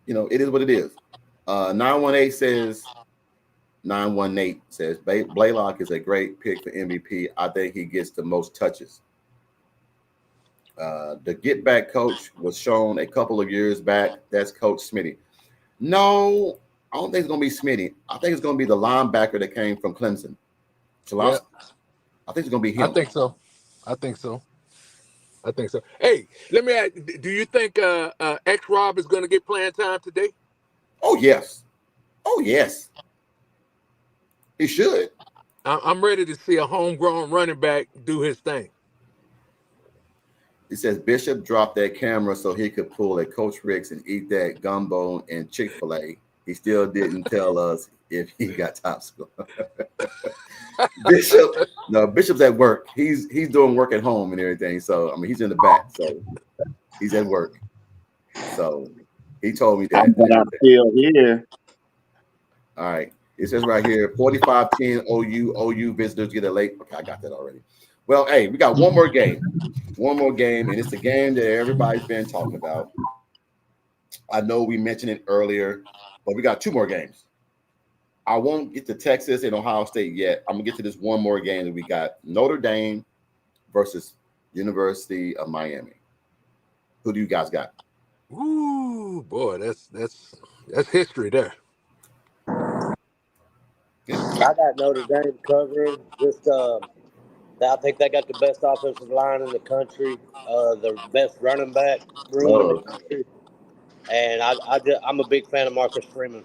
S1: it is what it is. 918 says Blaylock is a great pick for MVP. I think he gets the most touches. The get back coach was shown a couple of years back. That's Coach Smitty. No, I don't think it's going to be Smitty. I think it's going to be the linebacker that came from Clemson.
S5: Yeah.
S1: I think it's going to be him.
S5: I think so. Hey, let me ask, do you think X-Rob is going to get playing time today?
S1: Oh, yes. He should.
S5: I'm ready to see a homegrown running back do his thing.
S1: It says Bishop dropped that camera so he could pull a Coach Ricks and eat that gumbo and Chick-fil-A. He still didn't tell us if he got top score. Bishop's at work. He's doing work at home and everything. So he's in the back. So he's at work. So he told me that.
S2: But I'm still here.
S1: All right. It says right here, 45-10 OU visitors get a late. Okay, I got that already. Well, hey, we got one more game, and it's a game that everybody's been talking about. I know we mentioned it earlier, but we got two more games. I won't get to Texas and Ohio State yet. I'm going to get to this one more game that we got. Notre Dame versus University of Miami. Who do you guys got?
S5: Ooh, boy, that's history there.
S4: I got Notre Dame covering. I think they got the best offensive line in the country, the best running back room in the country, and I'm a big fan of Marcus Freeman.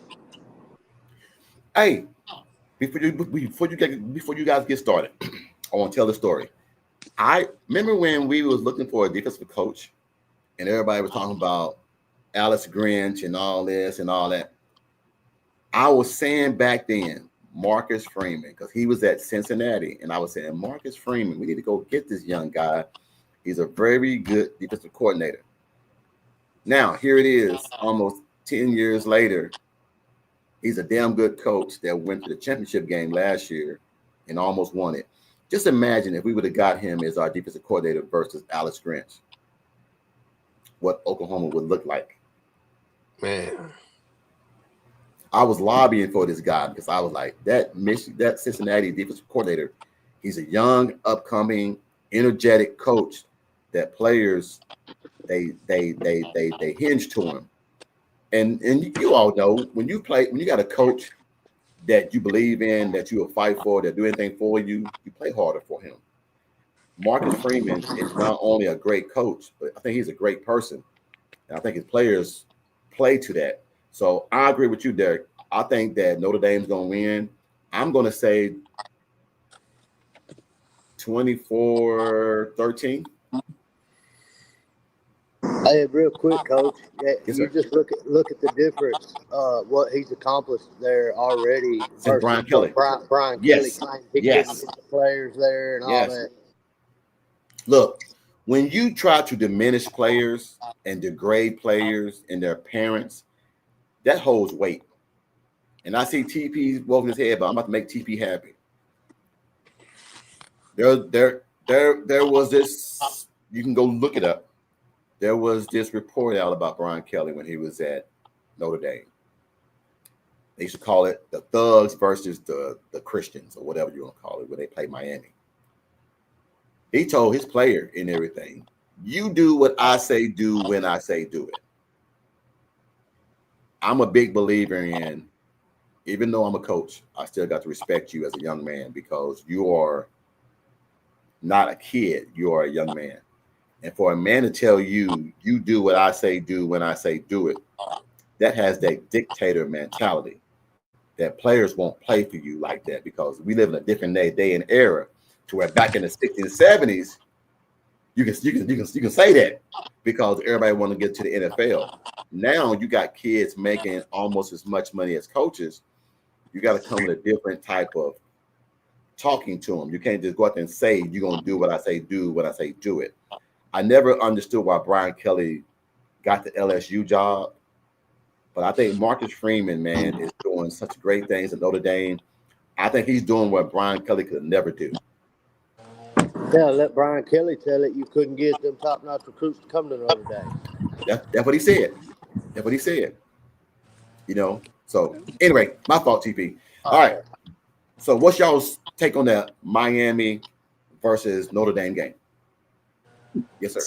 S1: Hey, before you guys get started, I want to tell the story. I remember when we was looking for a defensive coach, and everybody was talking about Alex Grinch and all this and all that. I was saying back then, Marcus Freeman, because he was at Cincinnati, and I was saying, Marcus Freeman, we need to go get this young guy. He's a very good defensive coordinator. Now, here it is, almost 10 years later. He's a damn good coach that went to the championship game last year and almost won it. Just imagine if we would have got him as our defensive coordinator versus Alex Grinch, what Oklahoma would look like.
S5: Man.
S1: I was lobbying for this guy because I was like, that Cincinnati defensive coordinator, he's a young, upcoming, energetic coach that players they hinge to him. And you all know when you got a coach that you believe in, that you will fight for, that do anything for you, you play harder for him. Marcus Freeman is not only a great coach, but I think he's a great person. And I think his players play to that. So I agree with you, Derek. I think that Notre Dame's going to win. I'm going to say 24-13.
S4: Hey, real quick, Coach.
S1: Yes,
S4: You
S1: sir.
S4: just look at the difference, what he's accomplished there already.
S1: Since Brian Kelly.
S4: Brian
S1: Yes.
S4: Kelly claimed he
S1: Yes.
S4: couldn't get the players there and all that.
S1: Look, when you try to diminish players and degrade players and their parents, that holds weight. And I see TP woking his head, but I'm about to make TP happy. There was this, you can go look it up. There was this report out about Brian Kelly when he was at Notre Dame. They used to call it the thugs versus the Christians, or whatever you want to call it, when they play Miami. He told his player and everything, you do what I say do when I say do it. I'm a big believer in, even though I'm a coach, I still got to respect you as a young man because you are not a kid, you are a young man. And for a man to tell you, you do what I say do when I say do it, that has that dictator mentality that players won't play for you like that because we live in a different day and era to where back in the 60s and 70s, you can say that because everybody want to get to the NFL. Now you got kids making almost as much money as coaches. You got to come with a different type of talking to them. You can't just go out there and say you're going to do what I say do when I say do it. I never understood why Brian Kelly got the LSU job, but I think Marcus Freeman, man, is doing such great things at Notre Dame. I think he's doing what Brian Kelly could never do.
S4: Yeah, let Brian Kelly tell it. You couldn't get them top-notch recruits to come to Notre Dame.
S1: That's what he said. That's what he said. You know. So anyway, my fault, TP. All right. So what's y'all's take on that Miami versus Notre Dame game? Yes, sir.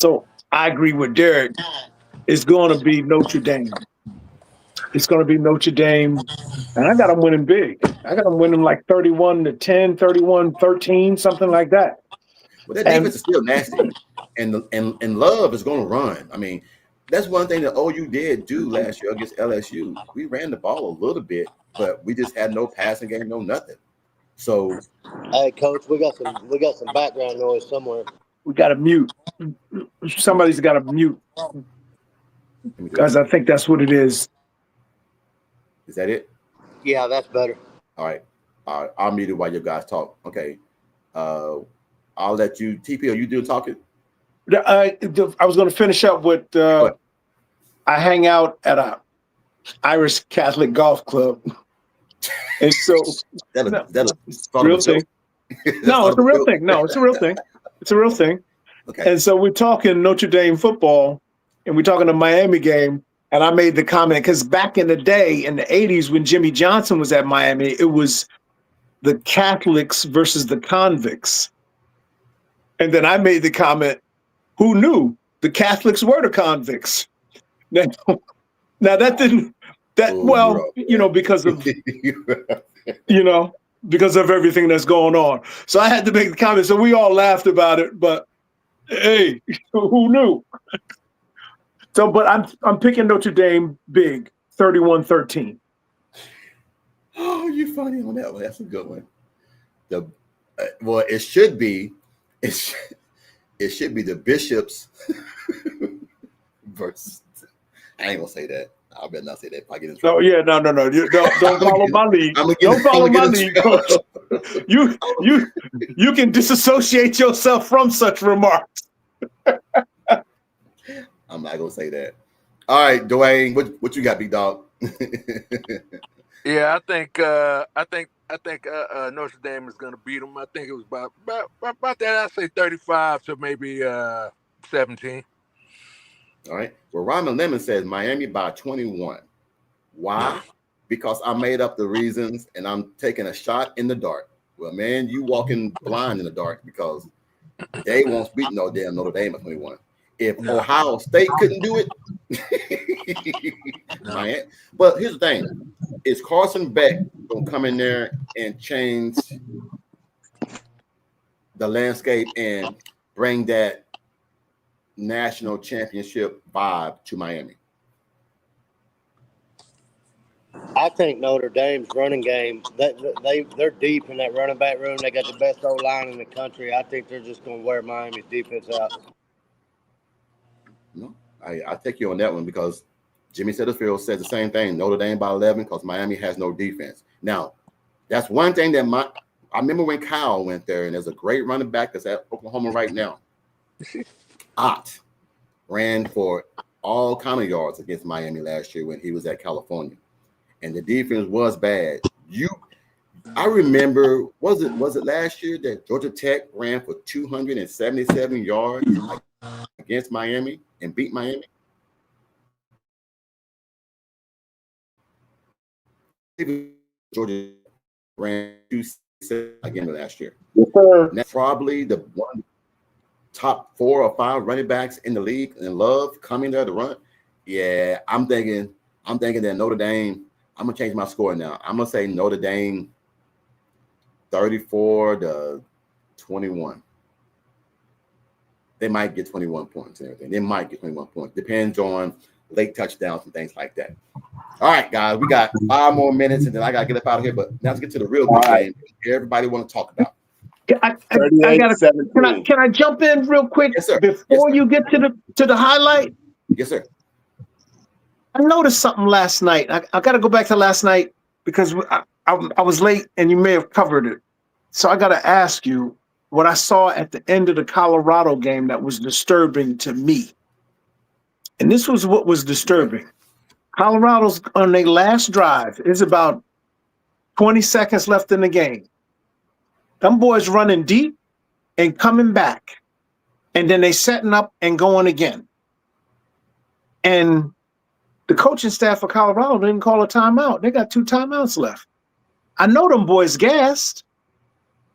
S3: So I agree with Derek. It's going to be Notre Dame. It's going to be Notre Dame. And I got them winning big. I got them winning like 31-10, 31-13, something like that.
S1: Well, that defense is still nasty. And Love is going to run. I mean, that's one thing that OU did do last year against LSU. We ran the ball a little bit, but we just had no passing game, no nothing. So,
S4: hey, Coach, we got some background noise somewhere.
S3: We got to mute. Somebody's got to mute. Because I think that's what it is.
S1: Is that it?
S4: Yeah, that's better.
S1: All right. I'll mute it while you guys talk. Okay. I'll let you, TP, are you doing talking?
S3: I was going to finish up with I hang out at a Irish Catholic golf club. And so
S1: that's
S3: real thing. No, it's a real thing. No, it's a real thing. It's a real thing.
S1: Okay.
S3: And so we're talking Notre Dame football, and we're talking the Miami game. And I made the comment because back in the day, in the 80s, when Jimmy Johnson was at Miami, it was the Catholics versus the convicts. And then I made the comment, who knew the Catholics were the convicts? Now that didn't, because of, because of everything that's going on. So I had to make the comment. So we all laughed about it, but hey, who knew? So, but I'm picking Notre Dame big, 31-13.
S1: Oh, you're funny on that one. That's a good one. It should be the Bishops versus. I ain't gonna say that. I better not say that if I get in trouble.
S3: No. You don't follow my lead. Don't follow my lead, Coach. You can disassociate yourself from such remarks.
S1: I'm not gonna say that. All right, Dwayne, what you got, big dog?
S5: Yeah, I think Notre Dame is gonna beat them. I think it was about that. I say 35 to maybe 17.
S1: All right. Well, Ramen Lemon says Miami by 21. Why? because I made up the reasons and I'm taking a shot in the dark. Well, man, you walking blind in the dark because they won't beat no damn Notre Dame at 21. If Ohio State couldn't do it, Miami. But here's the thing: is Carson Beck gonna come in there and change the landscape and bring that national championship vibe to Miami?
S4: I think Notre Dame's running game, they're deep in that running back room. They got the best O-line in the country. I think they're just going to wear Miami's defense out.
S1: No, I take you on that one because Jimmy Setterfield says the same thing. Notre Dame by 11 because Miami has no defense. Now, that's one thing that I remember when Kyle went there, and there's a great running back that's at Oklahoma right now. Ott ran for all kind of yards against Miami last year when he was at California. And the defense was bad. I remember, was it last year that Georgia Tech ran for 277 yards against Miami and beat Miami? Georgia ran 277 again last year.
S2: Yes, sir.
S1: And that's probably the one top 4 or 5 running backs in the league and Love coming there to run. Yeah, I'm thinking that Notre Dame. I'm gonna change my score now. I'm gonna say Notre Dame 34-21. They might get 21 points and everything. They might get 21 points. Depends on late touchdowns and things like that. All right, guys, we got 5 more minutes and then I gotta get up out of here. But now let's get to the real good game. Everybody want to talk about.
S3: I can I jump in real quick?
S1: Yes, sir.
S3: Before you get to the highlight?
S1: Yes, sir.
S3: I noticed something last night. I got to go back to last night because I was late and you may have covered it. So I got to ask you what I saw at the end of the Colorado game that was disturbing to me. And this was what was disturbing. Colorado's on their last drive. It's about 20 seconds left in the game. Them boys running deep and coming back. And then they setting up and going again. And the coaching staff of Colorado didn't call a timeout. They got 2 timeouts left. I know them boys gassed.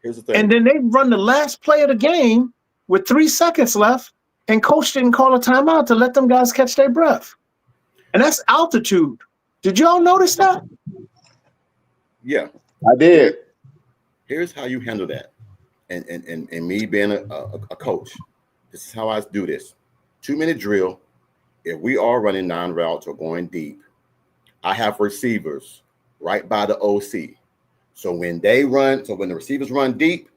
S1: Here's the thing.
S3: And then they run the last play of the game with 3 seconds left, and coach didn't call a timeout to let them guys catch their breath. And that's altitude. Did y'all notice that?
S2: Yeah, I did.
S1: Here's how you handle that. And me being a coach, this is how I do this. 2-minute drill. If we are running 9 routes or going deep, I have receivers right by the OC. So when when the receivers run deep,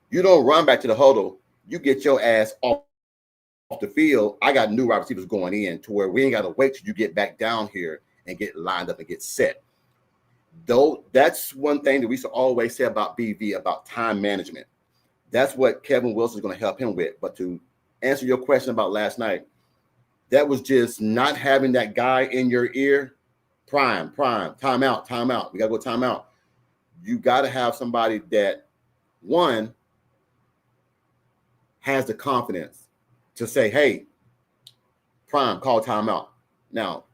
S1: you don't run back to the huddle. You get your ass off the field. I got new wide receivers going in to where we ain't got to wait till you get back down here and get lined up and get set. Though that's one thing that we used to always say about BV, about time management. That's what Kevin Wilson is going to help him with. But to answer your question about last night, that was just not having that guy in your ear. Prime, timeout. We got to go timeout. You got to have somebody that, one, has the confidence to say, hey, Prime, call timeout. Now,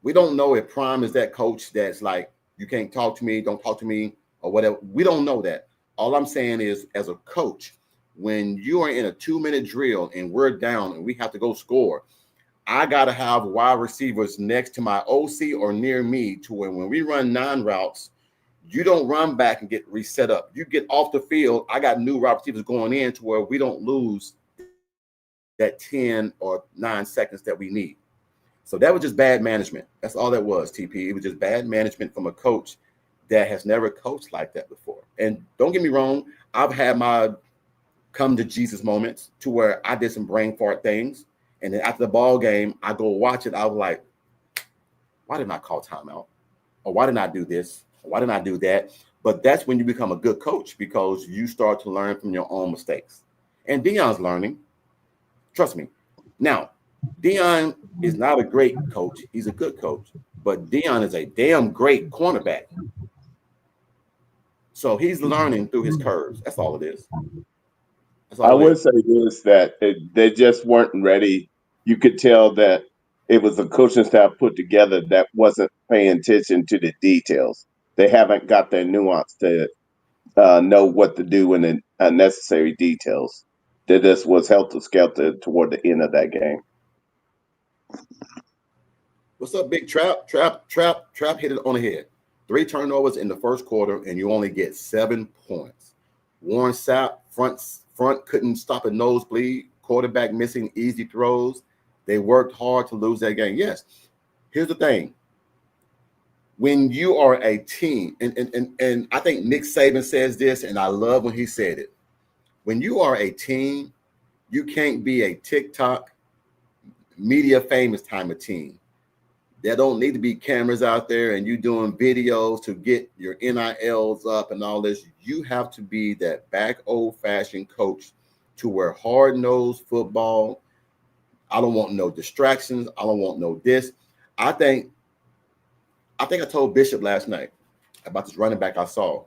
S1: we don't know if Prime is that coach that's like, you can't talk to me, don't talk to me, or whatever. We don't know that. All I'm saying is, as a coach, when you are in a 2-minute drill and we're down and we have to go score, I got to have wide receivers next to my OC or near me to where when we run 9 routes, you don't run back and get reset up. You get off the field. I got new wide receivers going in to where we don't lose that 10 or 9 seconds that we need. So that was just bad management. That's all that was, TP. It was just bad management from a coach that has never coached like that before. And don't get me wrong, I've had my come to Jesus moments to where I did some brain fart things. And then after the ball game, I go watch it. I was like, why didn't I call timeout? Or why didn't I do this? Or why didn't I do that? But that's when you become a good coach because you start to learn from your own mistakes. And Deion's learning. Trust me. Now, Deion is not a great coach. He's a good coach. But Deion is a damn great cornerback. So he's learning through his curves. That's all it is.
S2: I would say this, that they just weren't ready. You could tell that it was a coaching staff put together that wasn't paying attention to the details. They haven't got their nuance to know what to do in the unnecessary details. That this was helter skelter toward the end of that game.
S1: What's up, big Trap hit it on the head. 3 turnovers in the first quarter, and you only get 7 points. Warren Sapp, front couldn't stop a nosebleed. Quarterback missing easy throws. They worked hard to lose that game. Yes. Here's the thing. When you are a team, and I think Nick Saban says this, and I love when he said it. When you are a team, you can't be a TikTok media famous time of team. There don't need to be cameras out there and you doing videos to get your NILs up and all this. You have to be that back old-fashioned coach to where hard-nosed football. I don't want no distractions. I don't want no this. I think I told Bishop last night about this running back I saw.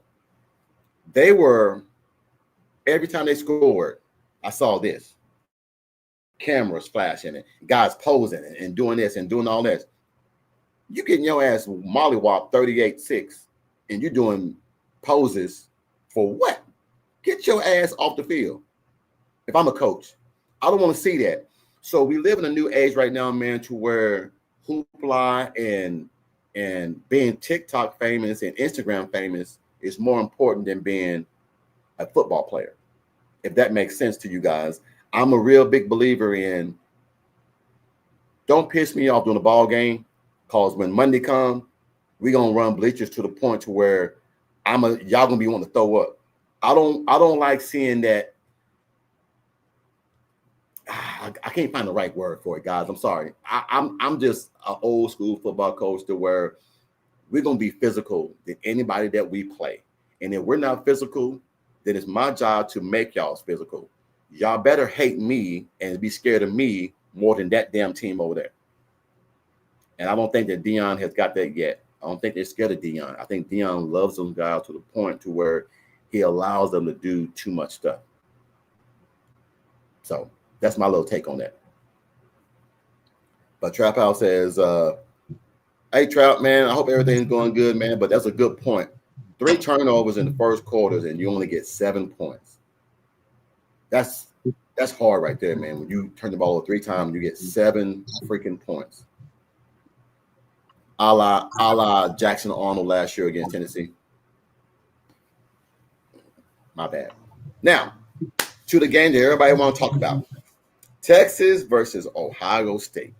S1: They were, every time they scored, I saw this. Cameras flashing and guys posing and doing this and doing all this. You getting your ass mollywop 38-6 and you doing poses for what? Get your ass off the field. If I'm a coach, I don't want to see that. So we live in a new age right now, man, to where hoopla and being TikTok famous and Instagram famous is more important than being a football player. If that makes sense to you guys. I'm a real big believer in don't piss me off during the ball game. Because when Monday comes, we're gonna run bleachers to the point to where y'all gonna be wanting to throw up. I don't like seeing that. I can't find the right word for it, guys. I'm sorry. I'm just an old school football coach to where we're gonna be physical than anybody that we play. And if we're not physical, then it's my job to make y'all physical. Y'all better hate me and be scared of me more than that damn team over there. And I don't think that Deion has got that yet. I don't think they're scared of Deion. I think Deion loves those guys to the point to where he allows them to do too much stuff. So that's my little take on that. But Trap House says, hey, Trout, man, I hope everything's going good, man. But that's a good point. 3 turnovers in the first quarters, and you only get 7 points. That's hard right there, man. When you turn the ball over 3 times, you get 7 freaking points. A la Jackson Arnold last year against Tennessee. My bad. Now, to the game that everybody want to talk about. Texas versus Ohio State.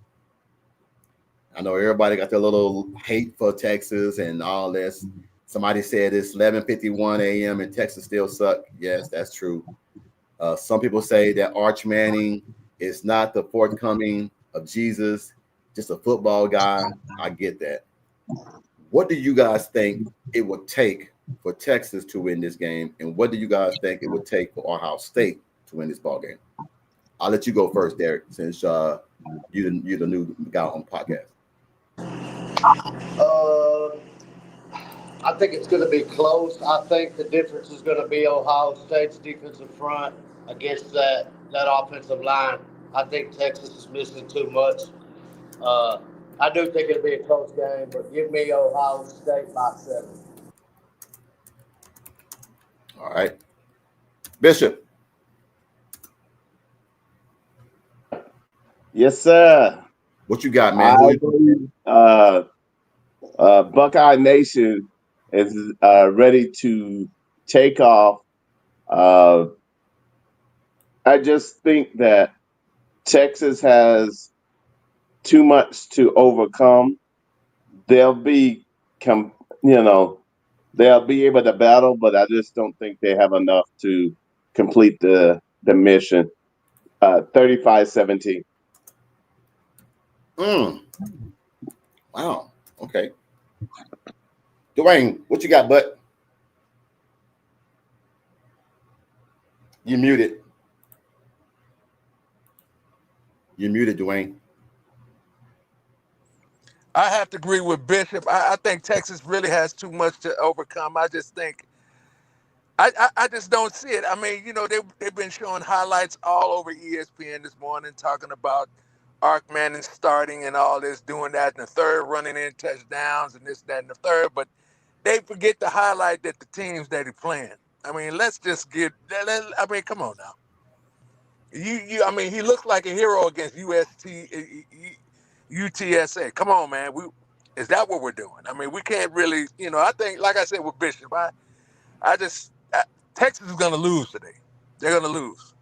S1: I know everybody got their little hate for Texas and all this. Somebody said it's 11:51 a.m. and Texas still suck. Yes, that's true. Some people say that Arch Manning is not the forthcoming of Jesus, just a football guy. I get that. What do you guys think it would take for Texas to win this game? And what do you guys think it would take for Ohio State to win this ball game? I'll let you go first, Derek, since you're the new guy on the podcast.
S4: I think it's going to be close. I think the difference is going to be Ohio State's defensive front against that offensive line. I think Texas is missing too much. I do think it'll be a close game, but give me Ohio State by 7.
S1: All right. Bishop.
S2: Yes, sir.
S1: What you got, man?
S2: Buckeye Nation is ready to take off. I just think that Texas has too much to overcome. They'll be able to battle, but I just don't think they have enough to complete the mission. 35-17.
S1: Wow. Okay. Dwayne, what you got, bud? You muted. You're muted, Dwayne.
S5: I have to agree with Bishop. I think Texas really has too much to overcome. I just think I just don't see it. I mean, they've been showing highlights all over ESPN this morning talking about Ark Manning starting and all this, doing that, and the third running in touchdowns and this, that, and the third. But they forget to highlight that the teams that he playing. I mean, let's just get. I mean, come on now. I mean, he looks like a hero against UTSA. Come on, man. Is that what we're doing? I mean, we can't really. I think, like I said with Bishop, Texas is going to lose today. They're going to lose.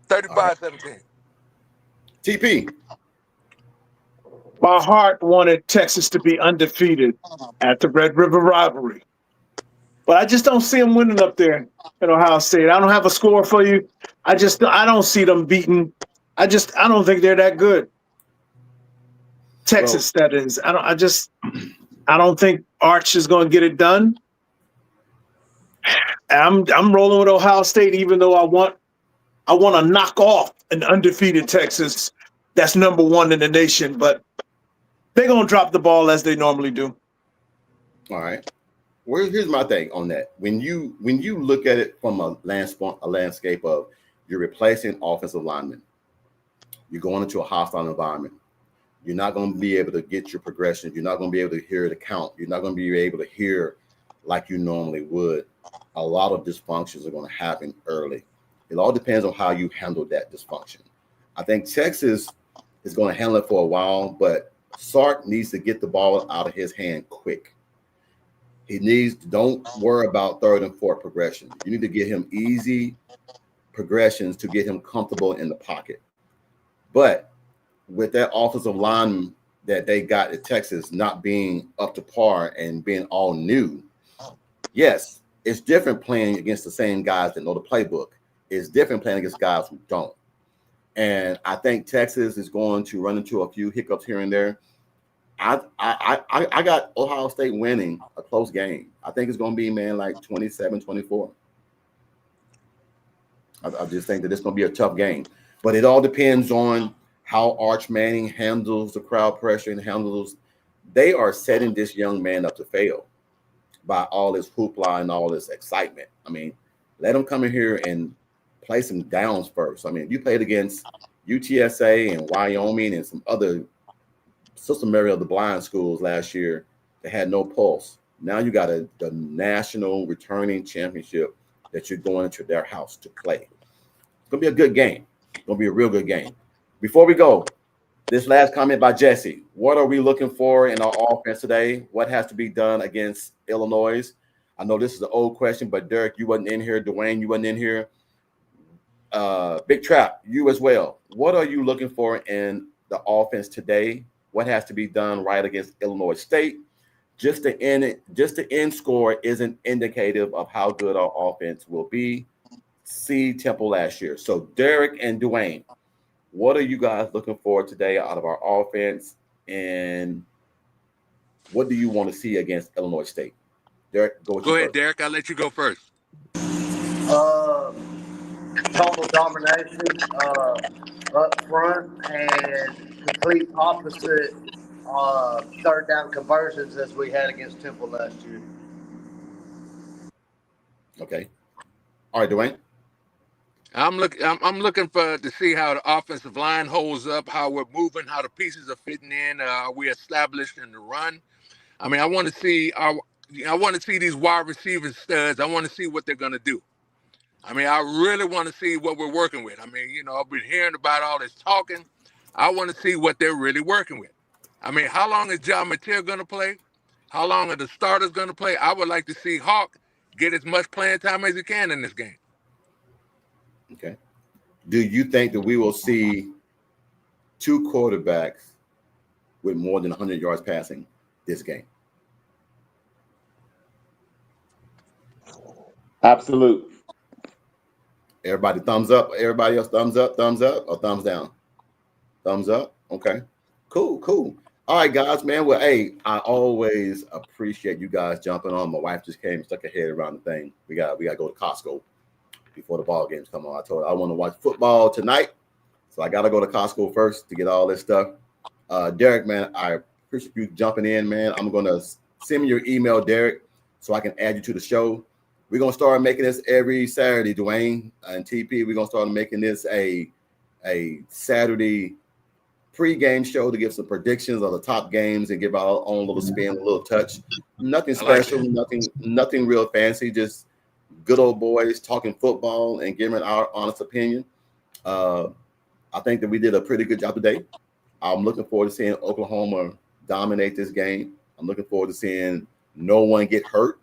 S5: 35-17.
S1: TP.
S3: My heart wanted Texas to be undefeated at the Red River rivalry. But I just don't see them winning up there at Ohio State. I don't have a score for you. I don't see them beating. I don't think they're that good. Texas, that is. I don't think Arch is going to get it done. I'm rolling with Ohio State, even though I want to knock off an undefeated Texas that's number one in the nation, but they're going to drop the ball as they normally do.
S1: All right. Well, here's my thing on that. When you look at it from a landscape of you're replacing offensive linemen, you're going into a hostile environment. You're not going to be able to get your progression. You're not going to be able to hear the count. You're not going to be able to hear like you normally would. A lot of dysfunctions are going to happen early. It all depends on how you handle that dysfunction. I think Texas is going to handle it for a while, but Sark needs to get the ball out of his hand quick. Don't worry about third and fourth progression. You need to get him easy progressions to get him comfortable in the pocket. But with that offensive line that they got at Texas not being up to par and being all new, yes, it's different playing against the same guys that know the playbook. It's different playing against guys who don't. And I think Texas is going to run into a few hiccups here and there. I got Ohio State winning a close game. I think it's going to be, man, like 27-24. I just think that it's going to be a tough game. But it all depends on how Arch Manning handles the crowd pressure and handles. They are setting this young man up to fail by all this hoopla and all this excitement. I mean, let him come in here and play some downs first. I mean, you played against UTSA and Wyoming and some other Sister Mary of the Blind schools last year that had no pulse. Now you got the national returning championship that you're going into their house to play. It's going to be a good game. It's going to be a real good game. Before we go, this last comment by Jesse. What are we looking for in our offense today? What has to be done against Illinois? I know this is an old question, but Derek, you wasn't in here. Dwayne, you wasn't in here. Big Trap, you as well. What are you looking for in the offense today? What has to be done right against Illinois State? Just the end score isn't indicative of how good our offense will be. See Temple last year. So Derek and Dwayne, what are you guys looking for today out of our offense? And what do you want to see against Illinois State? Derek, go ahead,
S5: first. Derek. I'll let you go first.
S4: Total domination up front and complete opposite third down conversions as we had against Temple last year.
S1: Okay. All right, Dwayne.
S5: I'm looking to see how the offensive line holds up, how we're moving, how the pieces are fitting in. Are we established in the run? I mean, I want to see these wide receiver studs. I want to see what they're going to do. I mean, I really want to see what we're working with. I mean, I've been hearing about all this talking. I want to see what they're really working with. I mean, how long is John Mateer going to play? How long are the starters going to play? I would like to see Hawk get as much playing time as he can in this game.
S1: Okay. Do you think that we will see two quarterbacks with more than 100 yards passing this game?
S2: Absolute.
S1: Everybody thumbs up. Everybody else thumbs up, or thumbs down? Thumbs up. Okay. Cool. All right, guys, man. Well, hey, I always appreciate you guys jumping on. My wife just came and stuck her head around the thing. We got to go to Costco before the ball games come on. I told her I want to watch football tonight, so I got to go to Costco first to get all this stuff. Derek, man, I appreciate you jumping in, man. I'm going to send me your email, Derek, so I can add you to the show. We're going to start making this every Saturday, Dwayne and TP. We're going to start making this a Saturday pre-game show to give some predictions of the top games and give our own little spin, a little touch. Nothing special, nothing real fancy, just good old boys talking football and giving our honest opinion. I think that we did a pretty good job today. I'm looking forward to seeing Oklahoma dominate this game. I'm looking forward to seeing no one get hurt.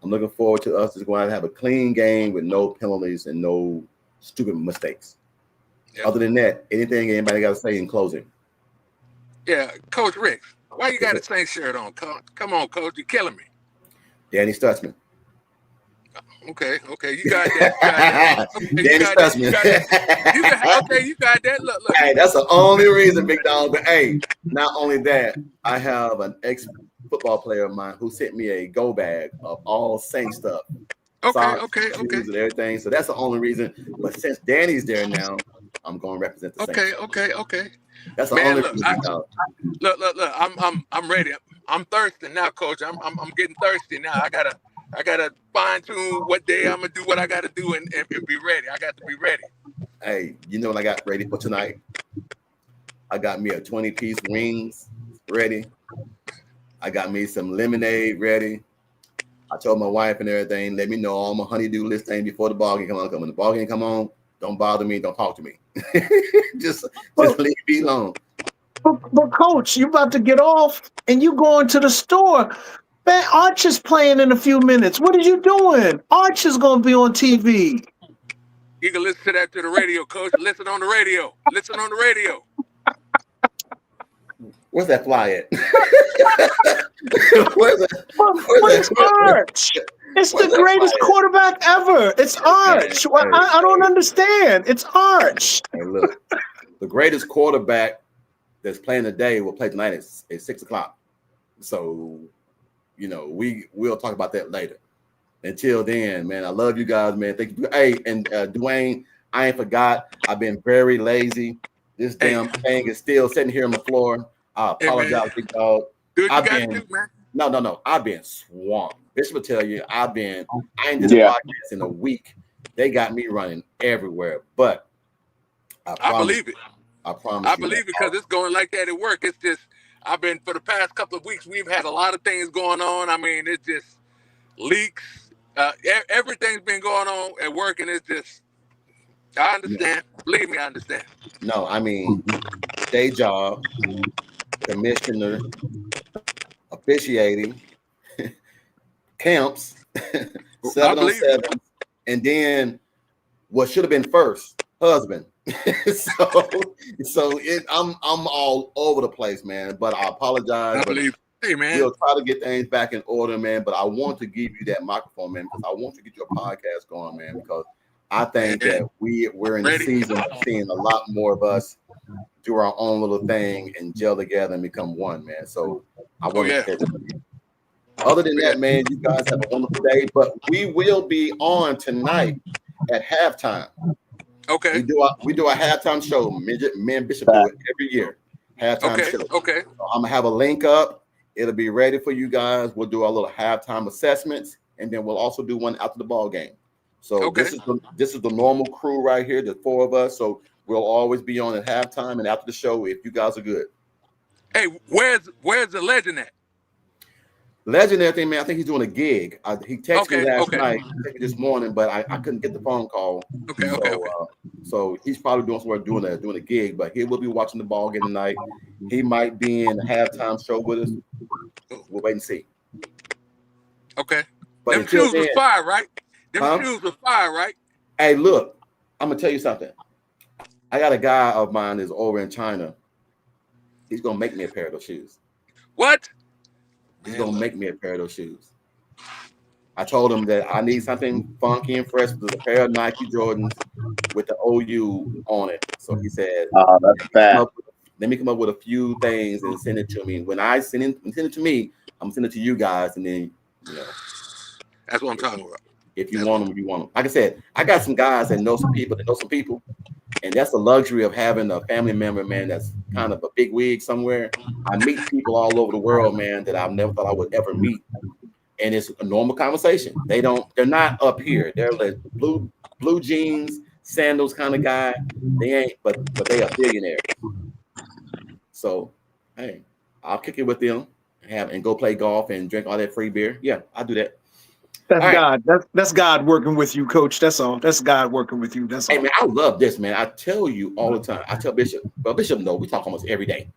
S1: I'm looking forward to us just going to have a clean game with no penalties and no stupid mistakes. Yep. Other than that, anything anybody got to say in closing?
S5: Yeah, Coach Rick, why you got the same shirt on? Come on, Coach, you're killing me.
S1: Danny Stutzman.
S5: Okay, you got that.
S1: Danny Stutzman.
S5: You got that. Look.
S1: Hey, that's the only reason, big dog. But hey, not only that, I have an ex-football player of mine who sent me a go bag of all Saint stuff.
S5: Okay.
S1: And everything. So that's the only reason. But since Danny's there now, I'm going to represent the Saints.
S5: Okay.
S1: That's the only reason.
S5: Look. I'm ready. I'm thirsty now, Coach. I'm getting thirsty now. I gotta fine tune what day I'm gonna do what I gotta do and be ready. I got to be ready.
S1: Hey, you know what I got ready for tonight? I got me a 20-piece wings ready. I got me some lemonade ready. I told my wife and everything, let me know all my honey-do list thing before the ball game come on. When the ball game come on, don't bother me, don't talk to me. just leave me alone.
S3: But Coach, you about to get off and you going to the store. Man, Arch is playing in a few minutes. What are you doing? Arch is going to be on TV.
S5: You can listen to that to the radio, Coach. Listen on the radio.
S1: Where's that fly at?
S3: Where's Arch? It's the greatest quarterback ever. It's Arch. I don't understand. It's Arch.
S1: Hey, look, the greatest quarterback that's playing today will play tonight at 6:00. So, we'll talk about that later. Until then, man, I love you guys, man. Thank you. Hey, and Dwayne, I ain't forgot. I've been very lazy. This damn thing is still sitting here on the floor. I apologize, big dog. No. I've been swamped. Bishop will tell you, I ain't did a podcast in a week. They got me running everywhere. But
S5: I believe it.
S1: I promise.
S5: I believe it because it's going like that at work. It's just I've been for the past couple of weeks. We've had a lot of things going on. I mean, it's just leaks. Everything's been going on at work, and it's just. I understand. Believe me, I understand.
S1: No, I mean, day job, commissioner, officiating, camps, 7-on-7, and then what should have been first, husband. I'm all over the place, man. But I apologize.
S5: Hey, man.
S1: We'll try to get things back in order, man. But I want to give you that microphone, man, because I want to get your podcast going, man. Because I think that we're in the season of seeing a lot more of us do our own little thing and gel together and become one, man. So I want to say that. Other than that, man, you guys have a wonderful day. But we will be on tonight at halftime.
S5: Okay.
S1: We do a halftime show. Me and Bishop do it every year. Halftime show.
S5: Okay.
S1: So I'm gonna have a link up. It'll be ready for you guys. We'll do our little halftime assessments, and then we'll also do one after the ball game. So this is the normal crew right here, the four of us. So we'll always be on at halftime and after the show if you guys are good.
S5: Hey, where's the legend at?
S1: Legendary thing, man. I think he's doing a gig. He texted me last night, this morning, but I couldn't get the phone call. So he's probably doing somewhere doing a gig, but he will be watching the ball game tonight. He might be in the halftime show with us. We'll wait and see.
S5: Okay.
S1: But
S5: them shoes was fire, right? Them shoes was fire, right?
S1: Hey, look, I'm gonna tell you something. I got a guy of mine that's over in China. He's gonna make me a pair of those shoes.
S5: What?
S1: He's gonna make me a pair of those shoes. I told him that I need something funky and fresh with a pair of Nike Jordans with the OU on it. So he said,
S2: that's bad.
S1: Let me come up with a few things and send it to me. When I send it to me, I'm sending it to you guys, and then
S5: that's what I'm talking about.
S1: If you want them, you want them. Like I said, I got some guys that know some people, and that's the luxury of having a family member, man, that's kind of a big wig somewhere. I meet people all over the world, man, that I've never thought I would ever meet. And it's a normal conversation. They're not up here. They're like blue jeans, sandals kind of guy. They ain't, but they are billionaires. So, hey, I'll kick it with them and go play golf and drink all that free beer. Yeah, I'll do that.
S3: That's
S1: All right.
S3: God. That's God working with you, Coach. That's all. That's God working with you. That's all.
S1: Hey, man, I love this, man. I tell you all the time. I tell Bishop, well, Bishop, no, we talk almost every day.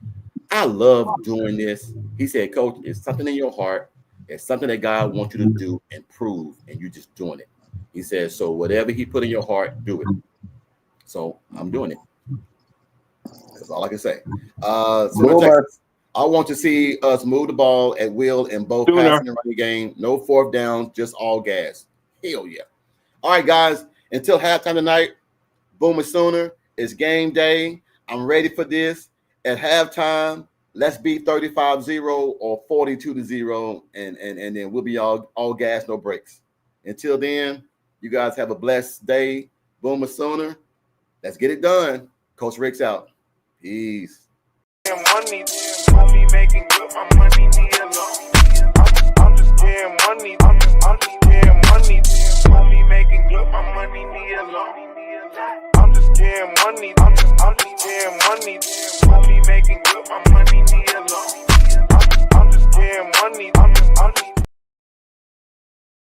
S1: I love doing this. He said, Coach, it's something in your heart. It's something that God wants you to do and prove, and you're just doing it. He says, so whatever he put in your heart, do it. So I'm doing it. That's all I can say. So I want to see us move the ball at will in both passing and running game. No fourth downs, just all gas. Hell yeah. All right, guys. Until halftime tonight, Boomer Sooner, it's game day. I'm ready for this. At halftime, let's beat 35-0 or 42-0, and then we'll be all gas, no breaks. Until then, you guys have a blessed day. Boomer Sooner, let's get it done. Coach Rick's out. Peace.
S6: Money, me making good, my money need a loan. I'm just getting money, I'm just getting money. Me making good, my money need a loan. I'm just getting money, I'm just getting money. Me making